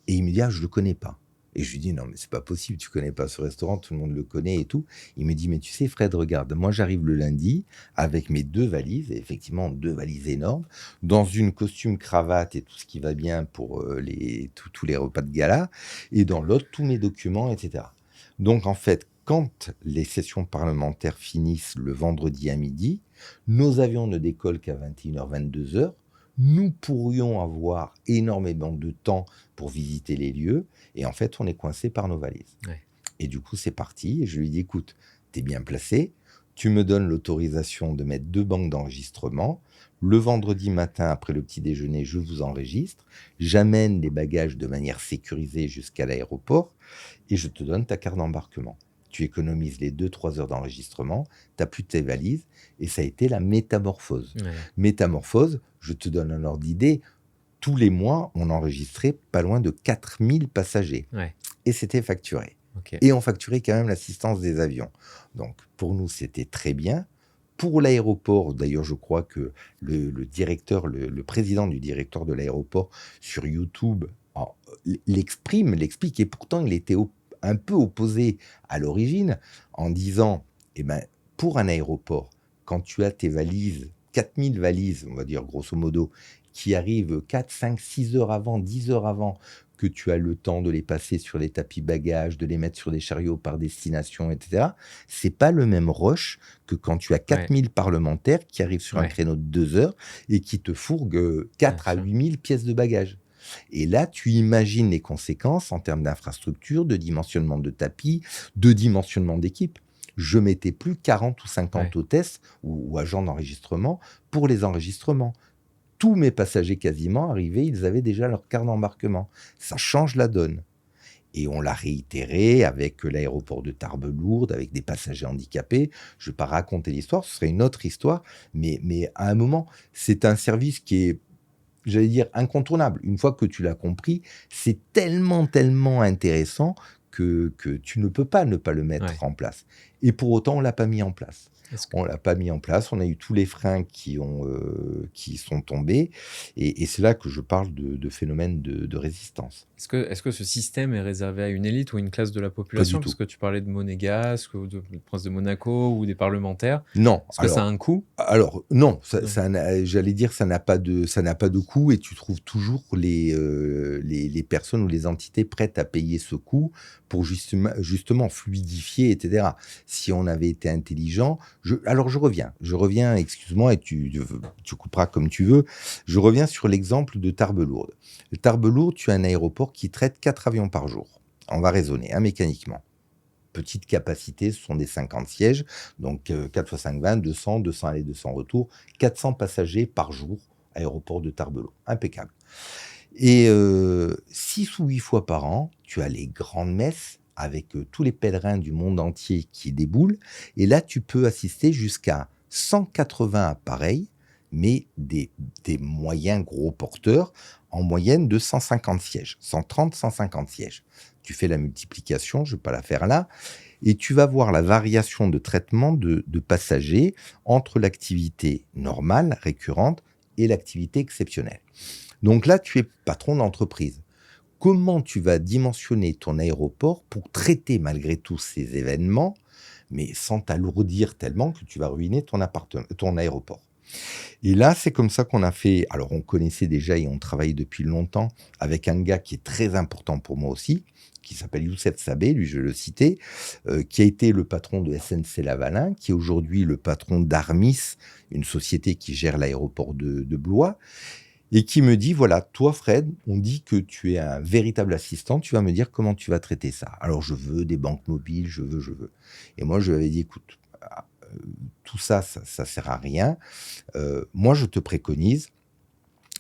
[SPEAKER 1] Et il me dit, je ne le connais pas. Et je lui dis, non, mais c'est pas possible, tu connais pas ce restaurant, tout le monde le connaît et tout. Il me dit, mais tu sais, Fred, regarde, moi j'arrive le lundi avec mes 2 valises, et effectivement 2 valises énormes, dans une costume cravate et tout ce qui va bien pour tous les repas de gala, et dans l'autre, tous mes documents, etc. Donc en fait, quand les sessions parlementaires finissent le vendredi à midi, nos avions ne décollent qu'à 21h, 22h, nous pourrions avoir énormément de temps pour visiter les lieux, et en fait, on est coincé par nos valises.
[SPEAKER 2] Ouais.
[SPEAKER 1] Et du coup, c'est parti, et je lui dis, écoute, t'es bien placé, tu me donnes l'autorisation de mettre 2 banques d'enregistrement, le vendredi matin, après le petit déjeuner, je vous enregistre, j'amène les bagages de manière sécurisée jusqu'à l'aéroport, et je te donne ta carte d'embarquement. Tu économises les 2-3 heures d'enregistrement, tu n'as plus tes valises, et ça a été la métamorphose.
[SPEAKER 2] Ouais.
[SPEAKER 1] Métamorphose, je te donne un ordre d'idée, tous les mois, on enregistrait pas loin de 4000 passagers.
[SPEAKER 2] Ouais.
[SPEAKER 1] Et c'était facturé.
[SPEAKER 2] Ok.
[SPEAKER 1] Et on facturait quand même l'assistance des avions. Donc, pour nous, c'était très bien. Pour l'aéroport, d'ailleurs, je crois que le président du directeur de l'aéroport sur YouTube l'explique, et pourtant il était un peu opposé à l'origine, en disant, eh ben, pour un aéroport, quand tu as tes valises, 4000 valises, on va dire grosso modo, qui arrivent 4, 5, 6 heures avant, 10 heures avant, que tu as le temps de les passer sur les tapis bagages, de les mettre sur des chariots par destination, etc. C'est pas le même rush que quand tu as
[SPEAKER 2] Ouais.
[SPEAKER 1] 4000 parlementaires qui arrivent sur un
[SPEAKER 2] Ouais.
[SPEAKER 1] créneau de 2 heures et qui te fourguent
[SPEAKER 2] Bien
[SPEAKER 1] 4 à
[SPEAKER 2] sûr.
[SPEAKER 1] 8000 pièces de bagages. Et là, tu imagines les conséquences en termes d'infrastructure, de dimensionnement de tapis, de dimensionnement d'équipe. Je mettais plus 40 ou 50
[SPEAKER 2] Ouais.
[SPEAKER 1] hôtesses ou agents d'enregistrement pour les enregistrements. Tous mes passagers quasiment arrivaient, ils avaient déjà leur carte d'embarquement. Ça change la donne. Et on l'a réitéré avec l'aéroport de Tarbes-Lourdes, avec des passagers handicapés. Je ne vais pas raconter l'histoire, ce serait une autre histoire. Mais à un moment, c'est un service qui est, j'allais dire, incontournable. Une fois que tu l'as compris, c'est tellement, tellement intéressant que tu ne peux pas ne pas le mettre
[SPEAKER 2] Ouais.
[SPEAKER 1] en place. Et pour autant, on ne l'a pas mis en place.
[SPEAKER 2] Est-ce que,
[SPEAKER 1] On ne l'a pas mis en place. On a eu tous les freins qui sont tombés. Et c'est là que je parle de phénomène de résistance.
[SPEAKER 2] est-ce que ce système est réservé à une élite ou une classe de la
[SPEAKER 1] Pas du
[SPEAKER 2] population? Parce
[SPEAKER 1] tout.
[SPEAKER 2] que tu parlais de monégasque, ou de prince de Monaco, ou des parlementaires.
[SPEAKER 1] Non.
[SPEAKER 2] Est-ce que ça a un coût?
[SPEAKER 1] Alors non,
[SPEAKER 2] Non.
[SPEAKER 1] j'allais dire, ça n'a pas de coût, et tu trouves toujours les personnes ou les entités prêtes à payer ce coût pour justement fluidifier, etc. Si on avait été intelligent, alors je reviens, excuse-moi, et tu couperas comme tu veux. Je reviens sur l'exemple de Tarbes-Lourdes. Tarbes-Lourdes, tu as un aéroport qui traite 4 avions par jour. On va raisonner, mécaniquement. Petite capacité, ce sont des 50 sièges, donc 4 x 5, 20, 200, 200 aller, 200 retour, 400 passagers par jour, aéroport de Tarbes-Lourdes. Impeccable. Et 6 ou 8 fois par an, tu as les grandes messes avec tous les pèlerins du monde entier qui déboulent. Et là, tu peux assister jusqu'à 180 appareils, mais des moyens gros porteurs, en moyenne de 150 sièges, 130, 150 sièges. Tu fais la multiplication, je ne vais pas la faire là, et tu vas voir la variation de traitement de passagers entre l'activité normale, récurrente, et l'activité exceptionnelle. Donc là, tu es patron d'entreprise. Comment tu vas dimensionner ton aéroport pour traiter malgré tous ces événements, mais sans t'alourdir tellement que tu vas ruiner ton aéroport? Et là, c'est comme ça qu'on a fait. Alors, on connaissait déjà et on travaillait depuis longtemps avec un gars qui est très important pour moi aussi, qui s'appelle Youssef Sabé, lui je le citais, qui a été le patron de SNC-Lavalin, qui est aujourd'hui le patron d'Armis, une société qui gère l'aéroport de Blois, et qui me dit, voilà, toi Fred, on dit que tu es un véritable assistant, tu vas me dire comment tu vas traiter ça. Alors, je veux des banques mobiles, je veux. Et moi, je lui avais dit, écoute, tout ça sert à rien. Moi, je te préconise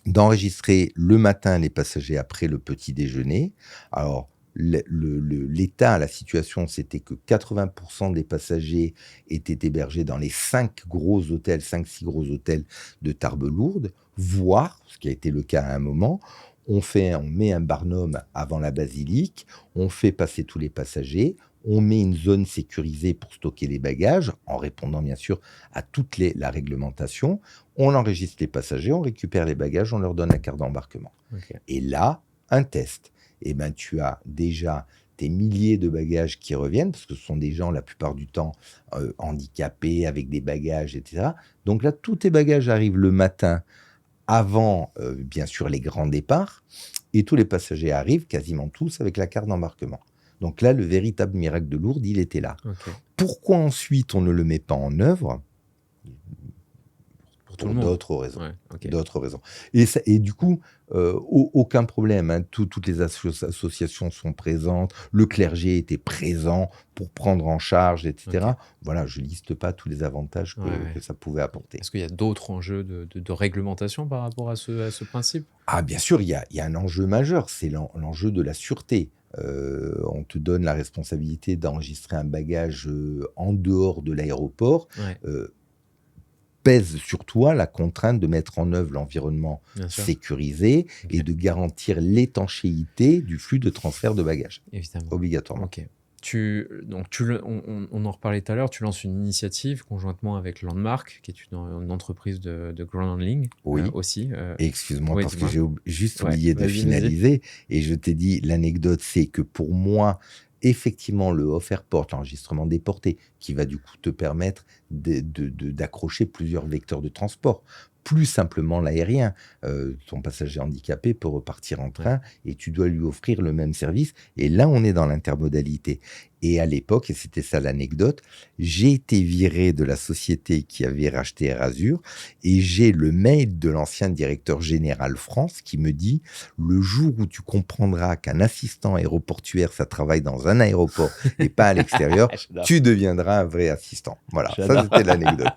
[SPEAKER 1] d'enregistrer le matin les passagers après le petit déjeuner. Alors, l'état, la situation, c'était que 80% des passagers étaient hébergés dans les 5-6 gros hôtels de Tarbes-Lourdes, voire, ce qui a été le cas à un moment, on met un barnum avant la basilique, on fait passer tous les passagers, on met une zone sécurisée pour stocker les bagages, en répondant bien sûr à la réglementation. On enregistre les passagers, on récupère les bagages, on leur donne la carte d'embarquement.
[SPEAKER 2] Ok.
[SPEAKER 1] Et là, un test. Eh ben, tu as déjà des milliers de bagages qui reviennent, parce que ce sont des gens, la plupart du temps, handicapés, avec des bagages, etc. Donc là, tous tes bagages arrivent le matin, avant, bien sûr, les grands départs, et tous les passagers arrivent, quasiment tous, avec la carte d'embarquement. Donc là, le véritable miracle de Lourdes, il était là.
[SPEAKER 2] Ok.
[SPEAKER 1] Pourquoi ensuite on ne le met pas en œuvre?
[SPEAKER 2] Pour tout
[SPEAKER 1] Pour
[SPEAKER 2] le monde.
[SPEAKER 1] d'autres raisons.
[SPEAKER 2] Ouais, ok.
[SPEAKER 1] D'autres raisons. Et du coup, aucun problème, hein. Toutes les associations sont présentes, le clergé était présent pour prendre en charge, etc.
[SPEAKER 2] Ok.
[SPEAKER 1] Voilà, je ne liste pas tous les avantages que ça pouvait apporter.
[SPEAKER 2] Est-ce qu'il y a d'autres enjeux de réglementation par rapport à ce principe?
[SPEAKER 1] Ah, bien sûr, il y a un enjeu majeur, c'est l'enjeu de la sûreté. On te donne la responsabilité d'enregistrer un bagage en dehors de l'aéroport.
[SPEAKER 2] Ouais,
[SPEAKER 1] Pèse sur toi la contrainte de mettre en œuvre l'environnement
[SPEAKER 2] bien sûr.
[SPEAKER 1] sécurisé
[SPEAKER 2] Ok.
[SPEAKER 1] et de garantir l'étanchéité du flux de transfert de bagages,
[SPEAKER 2] Évidemment.
[SPEAKER 1] obligatoirement.
[SPEAKER 2] Ok. On en reparlait tout à l'heure, tu lances une initiative conjointement avec Landmark, qui est une entreprise de ground handling
[SPEAKER 1] Oui.
[SPEAKER 2] aussi.
[SPEAKER 1] Et excuse-moi,
[SPEAKER 2] Oui,
[SPEAKER 1] parce que
[SPEAKER 2] dis-moi.
[SPEAKER 1] j'ai juste
[SPEAKER 2] Ouais,
[SPEAKER 1] oublié de
[SPEAKER 2] vas-y.
[SPEAKER 1] finaliser. Et je t'ai dit, l'anecdote, c'est que pour moi, effectivement, le off-airport, l'enregistrement des portées, qui va du coup te permettre d'accrocher plusieurs vecteurs de transport. Plus simplement l'aérien. Ton passager handicapé peut repartir en train et tu dois lui offrir le même service. Et là, on est dans l'intermodalité. Et à l'époque, et c'était ça l'anecdote, j'ai été viré de la société qui avait racheté Erasure et j'ai le mail de l'ancien directeur général France qui me dit « Le jour où tu comprendras qu'un assistant aéroportuaire, ça travaille dans un aéroport et pas à l'extérieur, tu deviendras un vrai assistant. » Voilà, ça c'était l'anecdote.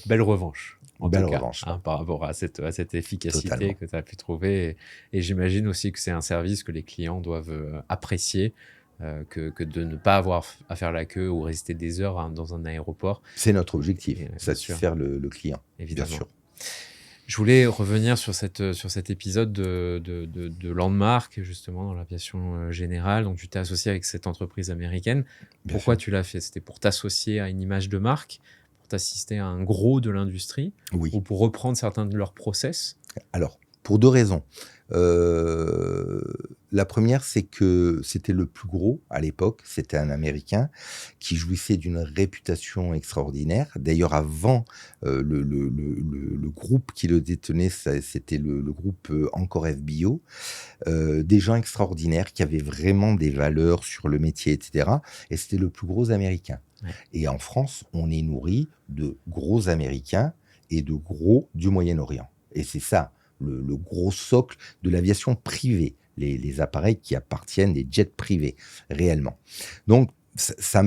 [SPEAKER 2] Belle revanche. En
[SPEAKER 1] Belle
[SPEAKER 2] tout cas,
[SPEAKER 1] revanche.
[SPEAKER 2] par rapport à cette efficacité
[SPEAKER 1] Totalement.
[SPEAKER 2] que tu as pu trouver. Et j'imagine aussi que c'est un service que les clients doivent apprécier, que de ne pas avoir à faire la queue ou rester des heures dans un aéroport.
[SPEAKER 1] C'est notre objectif,
[SPEAKER 2] Bien sûr.
[SPEAKER 1] satisfaire le client,
[SPEAKER 2] Évidemment.
[SPEAKER 1] bien sûr.
[SPEAKER 2] Je voulais revenir sur cet épisode de Landmark, justement, dans l'aviation générale. Donc, tu t'es associé avec cette entreprise américaine.
[SPEAKER 1] Bien
[SPEAKER 2] Pourquoi
[SPEAKER 1] sûr.
[SPEAKER 2] tu l'as fait? C'était pour t'associer à une image de marque, pour t'assister à un gros de l'industrie,
[SPEAKER 1] Oui.
[SPEAKER 2] ou pour reprendre certains de leurs process?
[SPEAKER 1] Alors, pour 2 raisons. La première, c'est que c'était le plus gros à l'époque. C'était un Américain qui jouissait d'une réputation extraordinaire. D'ailleurs, avant, le groupe qui le détenait, c'était le groupe Encore FBO. Des gens extraordinaires qui avaient vraiment des valeurs sur le métier, etc. Et c'était le plus gros Américain.
[SPEAKER 2] Ouais.
[SPEAKER 1] Et en France, on est nourri de gros Américains et de gros du Moyen-Orient. Et c'est ça, le gros socle de l'aviation privée, les appareils qui appartiennent, des jets privés, réellement. Donc, ça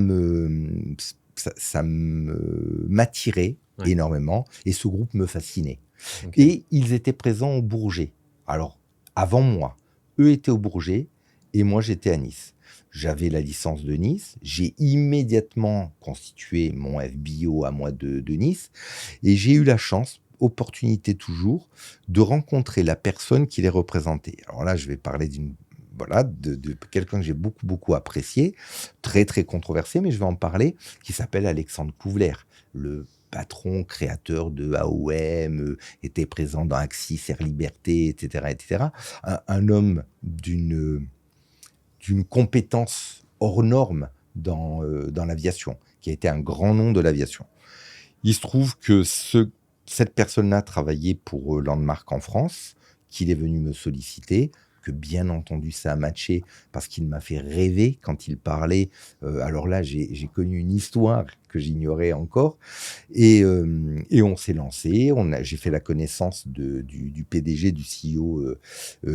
[SPEAKER 1] m'attirait énormément et ce groupe me fascinait.
[SPEAKER 2] Okay.
[SPEAKER 1] Et ils étaient présents au Bourget. Alors, avant moi, eux étaient au Bourget et moi, j'étais à Nice. J'avais la licence de Nice. J'ai immédiatement constitué mon FBO à moi de Nice et j'ai eu la chance, opportunité toujours, de rencontrer la personne qui les représentait. Alors là, je vais parler de quelqu'un que j'ai beaucoup apprécié, très très controversé, mais je vais en parler, qui s'appelle Alexandre Couvler, le patron, créateur de AOM, était présent dans Axis, Air Liberté, etc. Un homme d'une compétence hors norme dans l'aviation, qui a été un grand nom de l'aviation. Il se trouve que cette personne-là travaillait pour Landmark en France, qu'il est venu me solliciter, que bien entendu ça a matché parce qu'il m'a fait rêver quand il parlait. Alors là, j'ai connu une histoire que j'ignorais encore et on s'est lancé. J'ai fait la connaissance du PDG, du CEO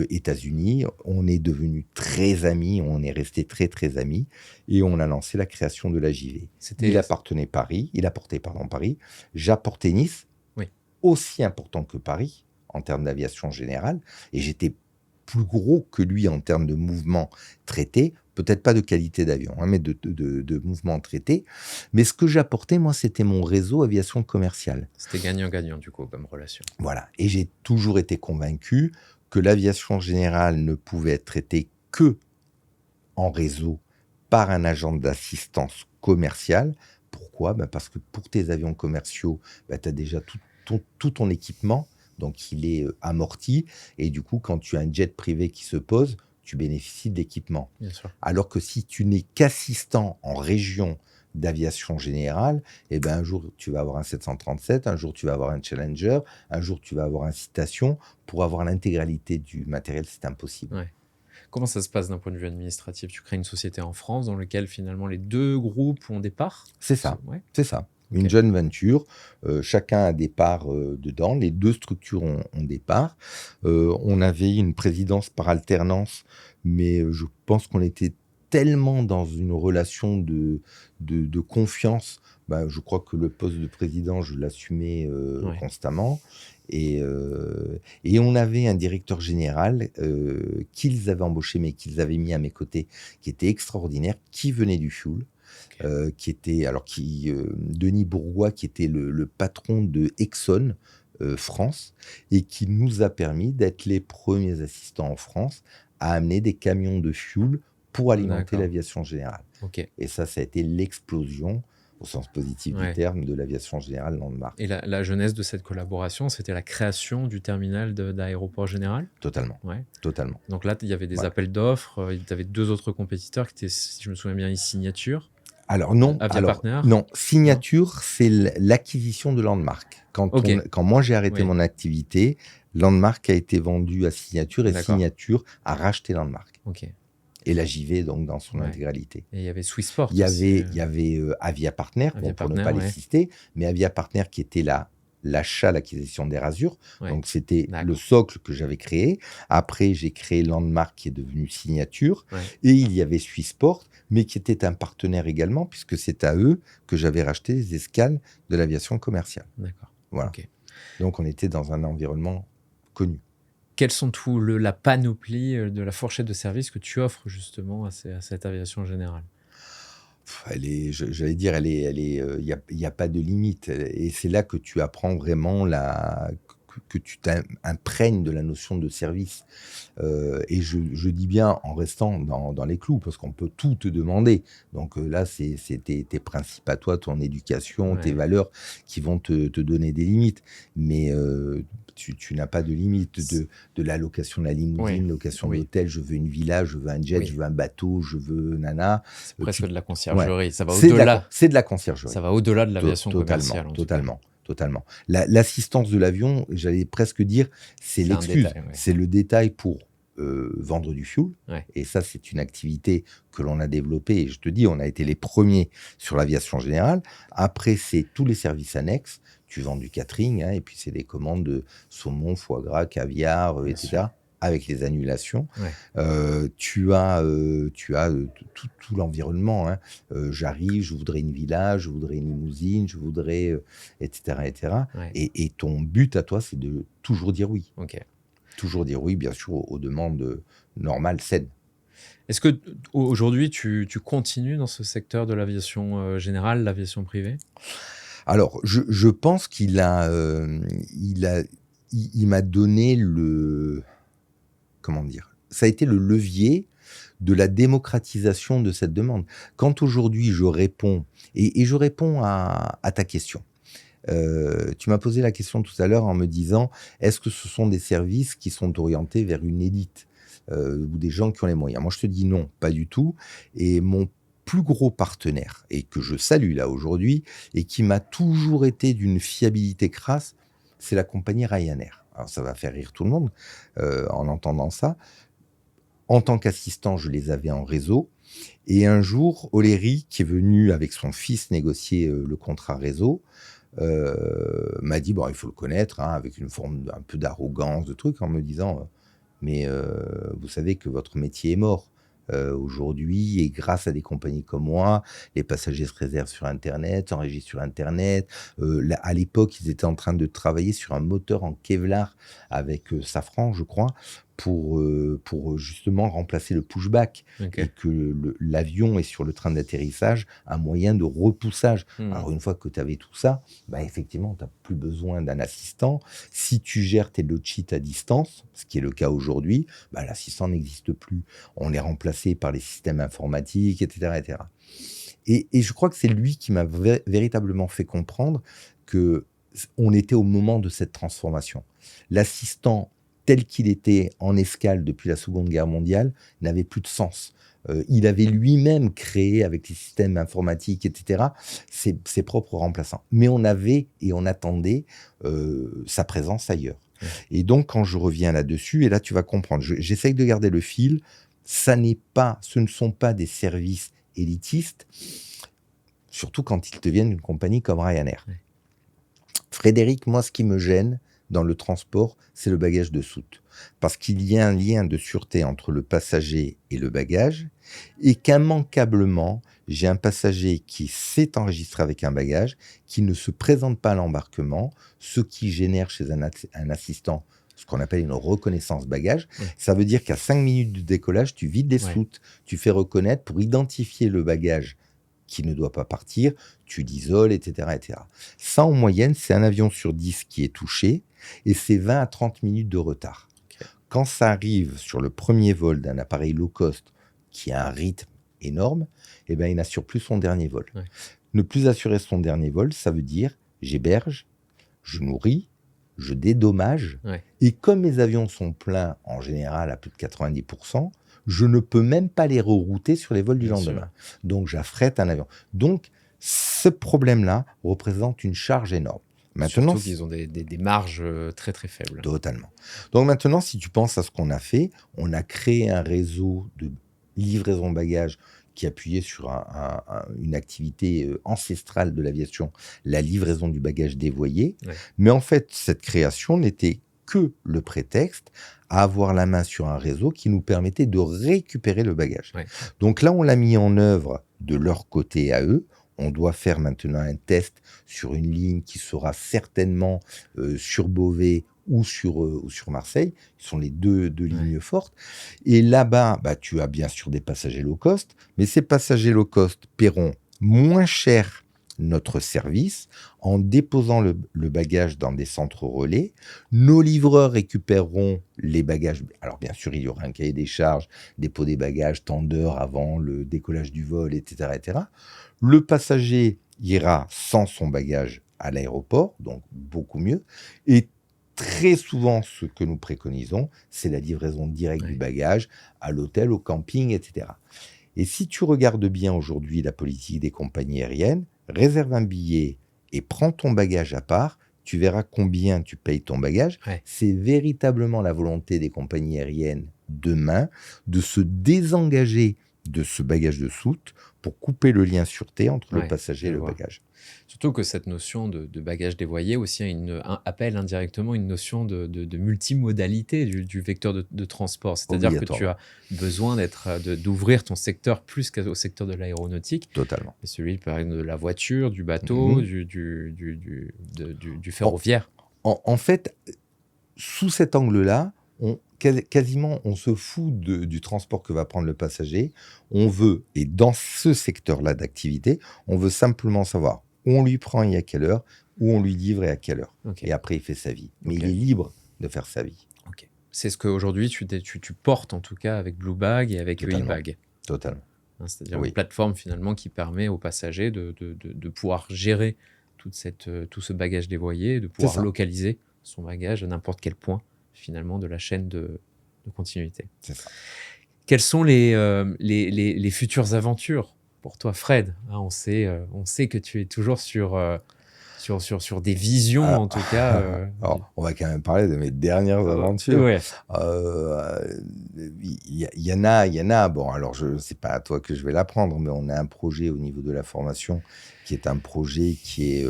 [SPEAKER 1] États-Unis. On est devenus très amis, on est restés très très amis et on a lancé la création de la JV. Il apportait Paris, j'apportais Nice. Aussi important que Paris en termes d'aviation générale, et j'étais plus gros que lui en termes de mouvements traités, peut-être pas de qualité d'avion, mais de mouvements traités. Mais ce que j'apportais, moi, c'était mon réseau aviation commerciale.
[SPEAKER 2] C'était gagnant-gagnant, du coup, comme relation.
[SPEAKER 1] Voilà, et j'ai toujours été convaincu que l'aviation générale ne pouvait être traitée que en réseau par un agent d'assistance commerciale. Pourquoi ? Parce que pour tes avions commerciaux, tu as déjà tout ton équipement, donc il est amorti, et du coup, quand tu as un jet privé qui se pose, tu bénéficies de l'équipement.
[SPEAKER 2] Bien sûr.
[SPEAKER 1] Alors que si tu n'es qu'assistant en région d'aviation générale, un jour tu vas avoir un 737, un jour tu vas avoir un Challenger, un jour tu vas avoir un Citation. Pour avoir l'intégralité du matériel, c'est impossible.
[SPEAKER 2] Ouais. Comment ça se passe d'un point de vue administratif? Tu crées une société en France dans laquelle finalement les deux groupes ont des parts?
[SPEAKER 1] C'est ça, c'est ça.
[SPEAKER 2] Okay.
[SPEAKER 1] Une jeune venture, chacun a des parts dedans, les deux structures ont des parts. On avait une présidence par alternance, mais je pense qu'on était tellement dans une relation de confiance, je crois que le poste de président, je l'assumais constamment. Et on avait un directeur général qu'ils avaient embauché, mais qu'ils avaient mis à mes côtés, qui était extraordinaire, qui venait du fuel. Denis Bourgois, qui était le patron de Exxon France, et qui nous a permis d'être les premiers assistants en France à amener des camions de fuel pour alimenter
[SPEAKER 2] D'accord.
[SPEAKER 1] l'aviation générale.
[SPEAKER 2] Ok.
[SPEAKER 1] Et ça a été l'explosion, au sens positif du terme, de l'aviation générale Landmark.
[SPEAKER 2] Et la genèse de cette collaboration, c'était la création du terminal d'Aéroport Général?
[SPEAKER 1] Totalement.
[SPEAKER 2] Ouais.
[SPEAKER 1] Totalement.
[SPEAKER 2] Donc là, il y avait des
[SPEAKER 1] Ouais.
[SPEAKER 2] appels d'offres. Tu avais 2 autres compétiteurs qui étaient, si je me souviens bien, Signature.
[SPEAKER 1] Alors non,
[SPEAKER 2] Aviapartner?
[SPEAKER 1] non. Signature, c'est l'acquisition de Landmark. Quand moi j'ai arrêté mon activité, Landmark a été vendu à Signature et Signature a racheté Landmark.
[SPEAKER 2] Ok.
[SPEAKER 1] Et là, j'y vais donc dans son intégralité.
[SPEAKER 2] Et il y avait Swissport
[SPEAKER 1] Il y
[SPEAKER 2] aussi.
[SPEAKER 1] avait Aviapartner, pour ne pas les citer, mais Aviapartner qui était l'acquisition d'Erasure. Donc, c'était le socle que j'avais créé. Après, j'ai créé Landmark qui est devenu Signature. Et il y avait Swissport, mais qui était un partenaire également, puisque c'est à eux que j'avais racheté les escales de l'aviation commerciale.
[SPEAKER 2] D'accord.
[SPEAKER 1] Voilà.
[SPEAKER 2] Okay.
[SPEAKER 1] Donc, on était dans un environnement connu.
[SPEAKER 2] Quelles sont la panoplie de la fourchette de services que tu offres justement à cette aviation générale?
[SPEAKER 1] J'allais dire, il n'y a pas de limite. Et c'est là que tu apprends vraiment que tu t'imprègnes de la notion de service. Et je dis bien en restant dans les clous, parce qu'on peut tout te demander. Donc là, c'est tes principes à toi, ton éducation, tes valeurs qui vont te donner des limites. Mais tu n'as pas de limite de la location de la limousine, location d'hôtel, je veux une villa, je veux un jet, je veux un bateau, je veux nana.
[SPEAKER 2] C'est presque de la conciergerie, ça va au-delà.
[SPEAKER 1] C'est de la conciergerie.
[SPEAKER 2] Ça va au-delà de l'aviation commerciale.
[SPEAKER 1] Totalement. L'assistance de l'avion, j'allais presque dire, c'est l'excuse. C'est le détail pour vendre du fuel. Et ça, c'est une activité que l'on a développée. Et je te dis, on a été les premiers sur l'aviation générale. Après, c'est tous les services annexes. Tu vends du catering, et puis c'est des commandes de saumon, foie gras, caviar, etc. Avec les annulations. Tu as tout l'environnement. J'arrive, je voudrais une villa, je voudrais une limousine, je voudrais, etc. Et ton but à toi, c'est de toujours dire oui. Toujours dire oui, bien sûr, aux demandes normales, saines.
[SPEAKER 2] Est-ce que aujourd'hui, tu continues dans ce secteur de l'aviation générale, l'aviation privée?
[SPEAKER 1] Alors, je pense qu'il m'a donné comment dire, ça a été le levier de la démocratisation de cette demande. Quand aujourd'hui je réponds, et je réponds à ta question, tu m'as posé la question tout à l'heure en me disant, est-ce que ce sont des services qui sont orientés vers une élite ou des gens qui ont les moyens? Moi, je te dis non, pas du tout. Et mon plus gros partenaire, et que je salue là aujourd'hui, et qui m'a toujours été d'une fiabilité crasse, c'est la compagnie Ryanair. Alors ça va faire rire tout le monde en entendant ça. En tant qu'assistant, je les avais en réseau. Et un jour, O'Leary, qui est venu avec son fils négocier le contrat réseau, m'a dit, bon, il faut le connaître, avec une forme un peu d'arrogance, de truc, en me disant, mais vous savez que votre métier est mort. Aujourd'hui, et grâce à des compagnies comme moi, les passagers se réservent sur Internet, s'enregistrent sur Internet. À l'époque, ils étaient en train de travailler sur un moteur en Kevlar avec Safran, je crois, pour justement remplacer le pushback. Et que l'avion est sur le train d'atterrissage un moyen de repoussage. Alors, une fois que tu avais tout ça, effectivement, tu n'as plus besoin d'un assistant. Si tu gères tes load sheets à distance, ce qui est le cas aujourd'hui, l'assistant n'existe plus. On est remplacé par les systèmes informatiques, etc. Et je crois que c'est lui qui m'a véritablement fait comprendre qu'on était au moment de cette transformation. L'assistant tel qu'il était en escale depuis la Seconde Guerre mondiale, n'avait plus de sens. Il avait lui-même créé, avec les systèmes informatiques, etc., ses propres remplaçants. Mais on avait et on attendait sa présence ailleurs. Et donc, quand je reviens là-dessus, et là, tu vas comprendre, j'essaye de garder le fil, ce ne sont pas des services élitistes, surtout quand ils deviennent une compagnie comme Ryanair. Frédéric, moi, ce qui me gêne, dans le transport, c'est le bagage de soute. Parce qu'il y a un lien de sûreté entre le passager et le bagage, et qu'immanquablement, j'ai un passager qui s'est enregistré avec un bagage, qui ne se présente pas à l'embarquement, ce qui génère chez un assistant ce qu'on appelle une reconnaissance bagage. Ça veut dire qu'à 5 minutes du décollage, tu vides les soutes, tu fais reconnaître pour identifier le bagage qui ne doit pas partir, tu l'isoles, etc. Ça, en moyenne, c'est un avion sur 10 qui est touché, et c'est 20 à 30 minutes de retard. Quand ça arrive sur le premier vol d'un appareil low cost qui a un rythme énorme, eh ben, il n'assure plus son dernier vol.
[SPEAKER 2] Ouais.
[SPEAKER 1] Ne plus assurer son dernier vol, ça veut dire j'héberge, je nourris, je dédommage,
[SPEAKER 2] Ouais.
[SPEAKER 1] et comme mes avions sont pleins, en général à plus de 90%, je ne peux même pas les rerouter sur les vols du
[SPEAKER 2] Bien
[SPEAKER 1] lendemain. Donc j'affrète un avion. Donc ce problème-là représente une charge énorme. Maintenant,
[SPEAKER 2] Surtout qu'ils ont des marges très très faibles.
[SPEAKER 1] totalement. Donc maintenant, si tu penses à ce qu'on a fait, on a créé un réseau de livraison de bagages qui appuyait sur une activité ancestrale de l'aviation, la livraison du bagage dévoyé.
[SPEAKER 2] Ouais.
[SPEAKER 1] Mais en fait, cette création n'était que le prétexte à avoir la main sur un réseau qui nous permettait de récupérer le bagage.
[SPEAKER 2] Ouais.
[SPEAKER 1] Donc là, on l'a mis en œuvre de leur côté à eux. On doit faire maintenant un test sur une ligne qui sera certainement sur Beauvais ou sur Marseille. Ce sont les deux lignes fortes. Et là-bas, tu as bien sûr des passagers low cost, mais ces passagers low cost paieront moins cher notre service en déposant le bagage dans des centres relais. Nos livreurs récupéreront les bagages. Alors bien sûr, il y aura un cahier des charges, dépôt des bagages, tant d'heures avant le décollage du vol, etc., etc. Le passager ira sans son bagage à l'aéroport, donc beaucoup mieux. Et très souvent, ce que nous préconisons, c'est la livraison directe du bagage à l'hôtel, au camping, etc. Et si tu regardes bien aujourd'hui la politique des compagnies aériennes, réserve un billet et prends ton bagage à part, tu verras combien tu payes ton bagage.
[SPEAKER 2] Ouais.
[SPEAKER 1] C'est véritablement la volonté des compagnies aériennes demain de se désengager de ce bagage de soute pour couper le lien sûreté entre le passager et le bagage.
[SPEAKER 2] Surtout que cette notion de bagage dévoyé aussi appelle indirectement une notion de multimodalité du vecteur de transport. C'est-à-dire que tu as besoin d'ouvrir ton secteur plus qu'au secteur de l'aéronautique.
[SPEAKER 1] Totalement.
[SPEAKER 2] Et celui par exemple, de la voiture, du bateau, du ferroviaire.
[SPEAKER 1] En fait, sous cet angle-là, quasiment on se fout du transport que va prendre le passager. On veut, et dans ce secteur-là d'activité, on veut simplement savoir où on lui prend et à quelle heure, où on lui livre et à quelle heure.
[SPEAKER 2] Okay.
[SPEAKER 1] Et après, il fait sa vie. Mais il est libre de faire sa vie.
[SPEAKER 2] Okay. C'est ce qu'aujourd'hui tu portes en tout cas avec Blue Bag et avec eBag.
[SPEAKER 1] Totalement.
[SPEAKER 2] C'est-à-dire une plateforme finalement qui permet aux passagers de pouvoir gérer tout ce bagage dévoyé, de pouvoir localiser son bagage à n'importe quel point finalement de la chaîne de continuité.
[SPEAKER 1] C'est ça.
[SPEAKER 2] Quelles sont les futures aventures pour toi, Fred? On sait que tu es toujours sur des visions, en tout cas.
[SPEAKER 1] Alors, on va quand même parler de mes dernières aventures.
[SPEAKER 2] Ouais.
[SPEAKER 1] Il y en a. Bon, alors, c'est pas à toi que je vais l'apprendre, mais on a un projet au niveau de la formation qui est un projet qui,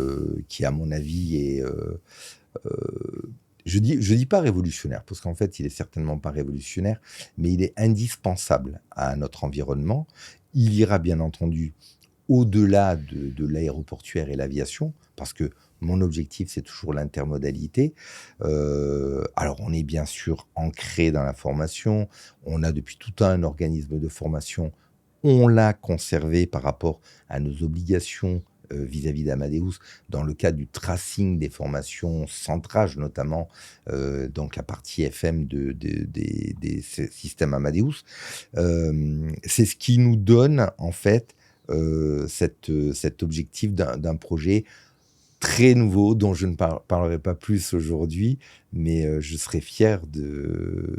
[SPEAKER 1] à mon avis, est... je dis pas révolutionnaire, parce qu'en fait, il est certainement pas révolutionnaire, mais il est indispensable à notre environnement. Il ira bien entendu au-delà de l'aéroportuaire et l'aviation, parce que mon objectif, c'est toujours l'intermodalité. Alors, on est bien sûr ancré dans la formation. On a depuis tout un organisme de formation. On l'a conservé par rapport à nos obligations vis-à-vis d'Amadeus, dans le cadre du tracing des formations centrage, notamment donc la partie FM des systèmes Amadeus. C'est ce qui nous donne en fait cet objectif d'un projet très nouveau dont je ne parlerai pas plus aujourd'hui, mais je serai fier de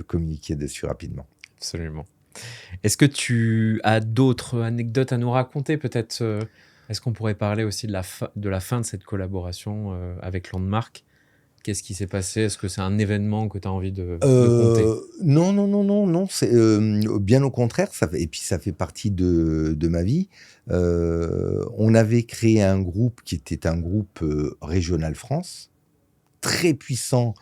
[SPEAKER 1] communiquer dessus rapidement.
[SPEAKER 2] Absolument. Est-ce que tu as d'autres anecdotes à nous raconter peut-être est-ce qu'on pourrait parler aussi de la fin de cette collaboration avec Landmark? Qu'est-ce qui s'est passé? Est-ce que c'est un événement que tu as envie de compter?
[SPEAKER 1] Non. C'est, bien au contraire. Et puis ça fait partie de ma vie. On avait créé un groupe qui était un groupe Régional France, très puissant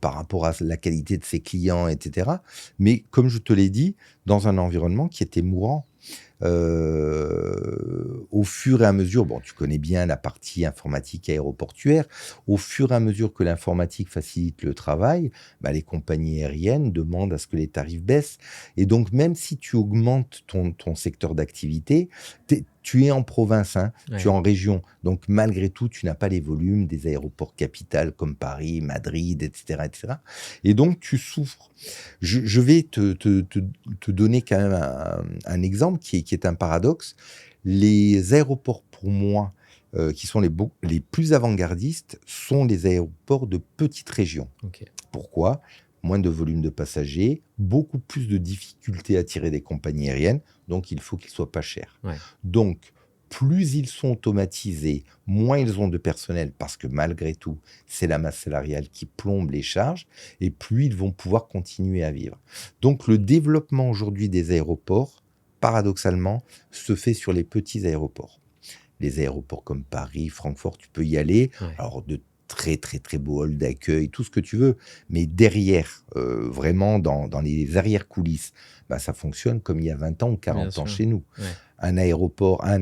[SPEAKER 1] par rapport à la qualité de ses clients, etc. Mais comme je te l'ai dit, dans un environnement qui était mourant. Au fur et à mesure, bon, tu connais bien la partie informatique aéroportuaire, au fur et à mesure que l'informatique facilite le travail, les compagnies aériennes demandent à ce que les tarifs baissent. Et donc, même si tu augmentes ton secteur d'activité, tu es en province, hein,
[SPEAKER 2] Ouais.
[SPEAKER 1] tu es en région. Donc, malgré tout, tu n'as pas les volumes des aéroports capitales comme Paris, Madrid, etc., etc. Et donc, tu souffres. Je vais te donner quand même un exemple qui est un paradoxe. Les aéroports, pour moi, qui sont les plus avant-gardistes, sont les aéroports de petites régions.
[SPEAKER 2] Ok.
[SPEAKER 1] Pourquoi? Moins de volume de passagers, beaucoup plus de difficultés à attirer des compagnies aériennes, donc il faut qu'ils soient pas chers.
[SPEAKER 2] Ouais.
[SPEAKER 1] Donc, plus ils sont automatisés, moins ils ont de personnel, parce que malgré tout, c'est la masse salariale qui plombe les charges, et plus ils vont pouvoir continuer à vivre. Donc, le développement aujourd'hui des aéroports, paradoxalement, se fait sur les petits aéroports. Les aéroports comme Paris, Francfort, tu peux y aller.
[SPEAKER 2] Ouais.
[SPEAKER 1] Alors, de très, très, très beaux halls d'accueil, tout ce que tu veux. Mais derrière, vraiment dans les arrière-coulisses, bah, ça fonctionne comme il y a 20 ans ou 40 ans
[SPEAKER 2] sûr.
[SPEAKER 1] chez nous.
[SPEAKER 2] Ouais.
[SPEAKER 1] Un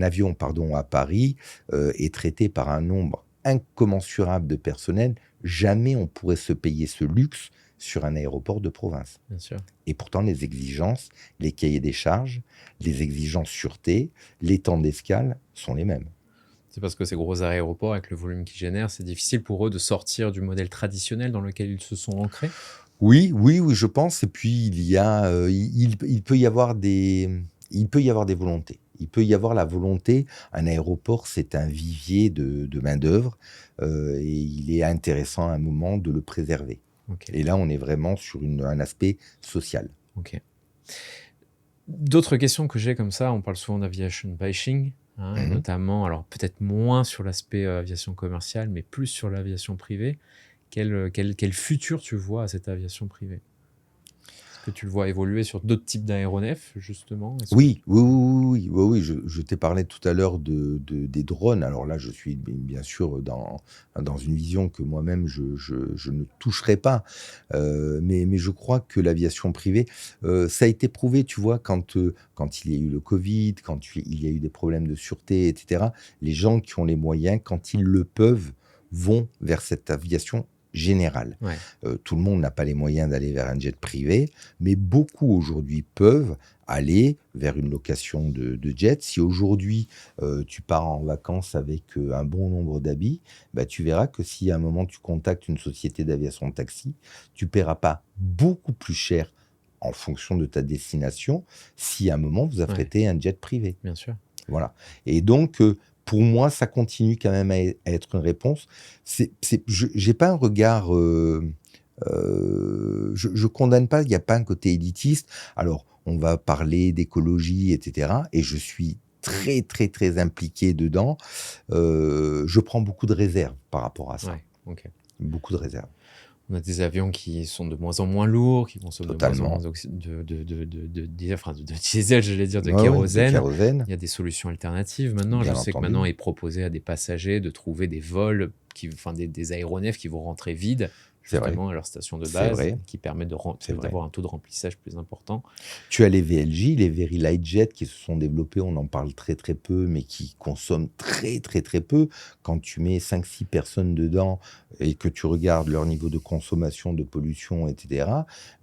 [SPEAKER 1] avion, à Paris est traité par un nombre incommensurable de personnel. Jamais on pourrait se payer ce luxe sur un aéroport de province.
[SPEAKER 2] Bien sûr.
[SPEAKER 1] Et pourtant, les exigences, les cahiers des charges, les exigences sûreté, les temps d'escale sont les mêmes.
[SPEAKER 2] C'est parce que ces gros aéroports, avec le volume qu'ils génèrent, c'est difficile pour eux de sortir du modèle traditionnel dans lequel ils se sont ancrés.
[SPEAKER 1] Oui, je pense. Et puis, il peut y avoir des volontés. Il peut y avoir la volonté. Un aéroport, c'est un vivier de main-d'œuvre et il est intéressant à un moment de le préserver.
[SPEAKER 2] Ok.
[SPEAKER 1] Et là, on est vraiment sur un aspect social.
[SPEAKER 2] Ok. D'autres questions que j'ai comme ça, on parle souvent d'aviation bashing, hein, et notamment, alors peut-être moins sur l'aspect aviation commerciale, mais plus sur l'aviation privée. Quel futur tu vois à cette aviation privée? Est-ce que tu le vois évoluer sur d'autres types d'aéronefs, justement?
[SPEAKER 1] Oui. Je t'ai parlé tout à l'heure des drones. Alors là, je suis bien sûr dans une vision que moi-même, je ne toucherai pas. Mais je crois que l'aviation privée, ça a été prouvé, tu vois, quand il y a eu le Covid, quand il y a eu des problèmes de sûreté, etc. Les gens qui ont les moyens, quand ils le peuvent, vont vers cette aviation générale.
[SPEAKER 2] Ouais.
[SPEAKER 1] Tout le monde n'a pas les moyens d'aller vers un jet privé, mais beaucoup aujourd'hui peuvent aller vers une location de jet. Si aujourd'hui tu pars en vacances avec un bon nombre d'habits, bah, tu verras que si à un moment tu contactes une société d'aviation de taxi, tu ne paieras pas beaucoup plus cher en fonction de ta destination si à un moment vous affrétez un jet privé.
[SPEAKER 2] Bien sûr.
[SPEAKER 1] Voilà. Et donc, pour moi, ça continue quand même à être une réponse. J'ai pas un regard. Je condamne pas. Il n'y a pas un côté élitiste. Alors, on va parler d'écologie, etc. Et je suis très, très, très impliqué dedans. Je prends beaucoup de réserves par rapport à ça.
[SPEAKER 2] Ouais. Ok.
[SPEAKER 1] Beaucoup de réserves.
[SPEAKER 2] On a des avions qui sont de moins en moins lourds, qui consomment
[SPEAKER 1] Totalement.
[SPEAKER 2] de moins en moins de diesel, j'allais dire, de
[SPEAKER 1] Ouais,
[SPEAKER 2] kérosène.
[SPEAKER 1] de kérosène.
[SPEAKER 2] Il y a des solutions alternatives maintenant.
[SPEAKER 1] Bien
[SPEAKER 2] Je sais que
[SPEAKER 1] entendu.
[SPEAKER 2] maintenant, il est proposé à des passagers de trouver des vols, des aéronefs qui vont rentrer vides,
[SPEAKER 1] C'est vrai.
[SPEAKER 2] justement, à leur station de
[SPEAKER 1] C'est
[SPEAKER 2] base,
[SPEAKER 1] vrai.
[SPEAKER 2] qui permettent
[SPEAKER 1] C'est vrai.
[SPEAKER 2] d'avoir un taux de remplissage plus important.
[SPEAKER 1] Tu as les VLJ, les Very Light Jet, qui se sont développés, on en parle très très peu, mais qui consomment très très très peu. Quand tu mets 5-6 personnes dedans et que tu regardes leur niveau de consommation, de pollution, etc.,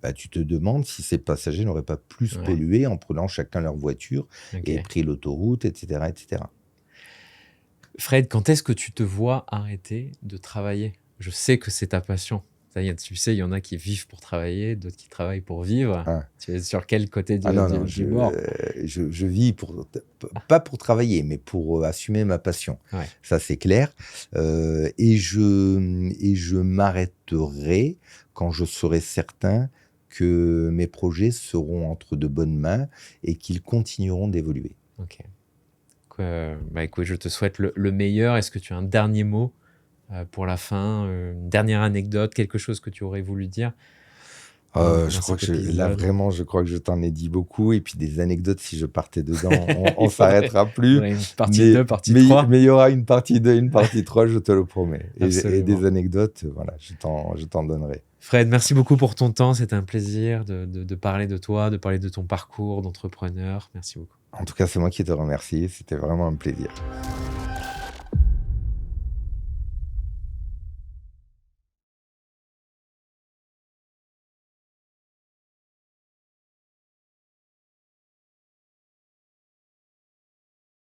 [SPEAKER 1] bah, tu te demandes si ces passagers n'auraient pas plus
[SPEAKER 2] Ouais.
[SPEAKER 1] pollué en prenant chacun leur voiture
[SPEAKER 2] Ok.
[SPEAKER 1] et pris l'autoroute, etc., etc.
[SPEAKER 2] Fred, quand est-ce que tu te vois arrêter de travailler? Je sais que c'est ta passion. Tu sais, il y en a qui vivent pour travailler, d'autres qui travaillent pour vivre.
[SPEAKER 1] Ah.
[SPEAKER 2] Tu es sur quel côté du
[SPEAKER 1] Non,
[SPEAKER 2] bord?
[SPEAKER 1] je vis pas pour travailler, mais pour assumer ma passion.
[SPEAKER 2] Ouais.
[SPEAKER 1] Ça, c'est clair. Et je m'arrêterai quand je serai certain que mes projets seront entre de bonnes mains et qu'ils continueront d'évoluer.
[SPEAKER 2] Ok. Écoute, je te souhaite le meilleur. Est-ce que tu as un dernier mot pour la fin, une dernière anecdote, quelque chose que tu aurais voulu dire
[SPEAKER 1] Je crois que je crois que je t'en ai dit beaucoup. Et puis des anecdotes, si je partais dedans, on s'arrêtera plus.
[SPEAKER 2] Une partie 2, partie 3.
[SPEAKER 1] Mais il y aura une partie 2, une partie 3, je te le promets. Et
[SPEAKER 2] Absolument.
[SPEAKER 1] des anecdotes, voilà, je t'en donnerai.
[SPEAKER 2] Fred, merci beaucoup pour ton temps. C'était un plaisir de parler de toi, de parler de ton parcours d'entrepreneur. Merci beaucoup.
[SPEAKER 1] En tout cas, c'est moi qui te remercie. C'était vraiment un plaisir.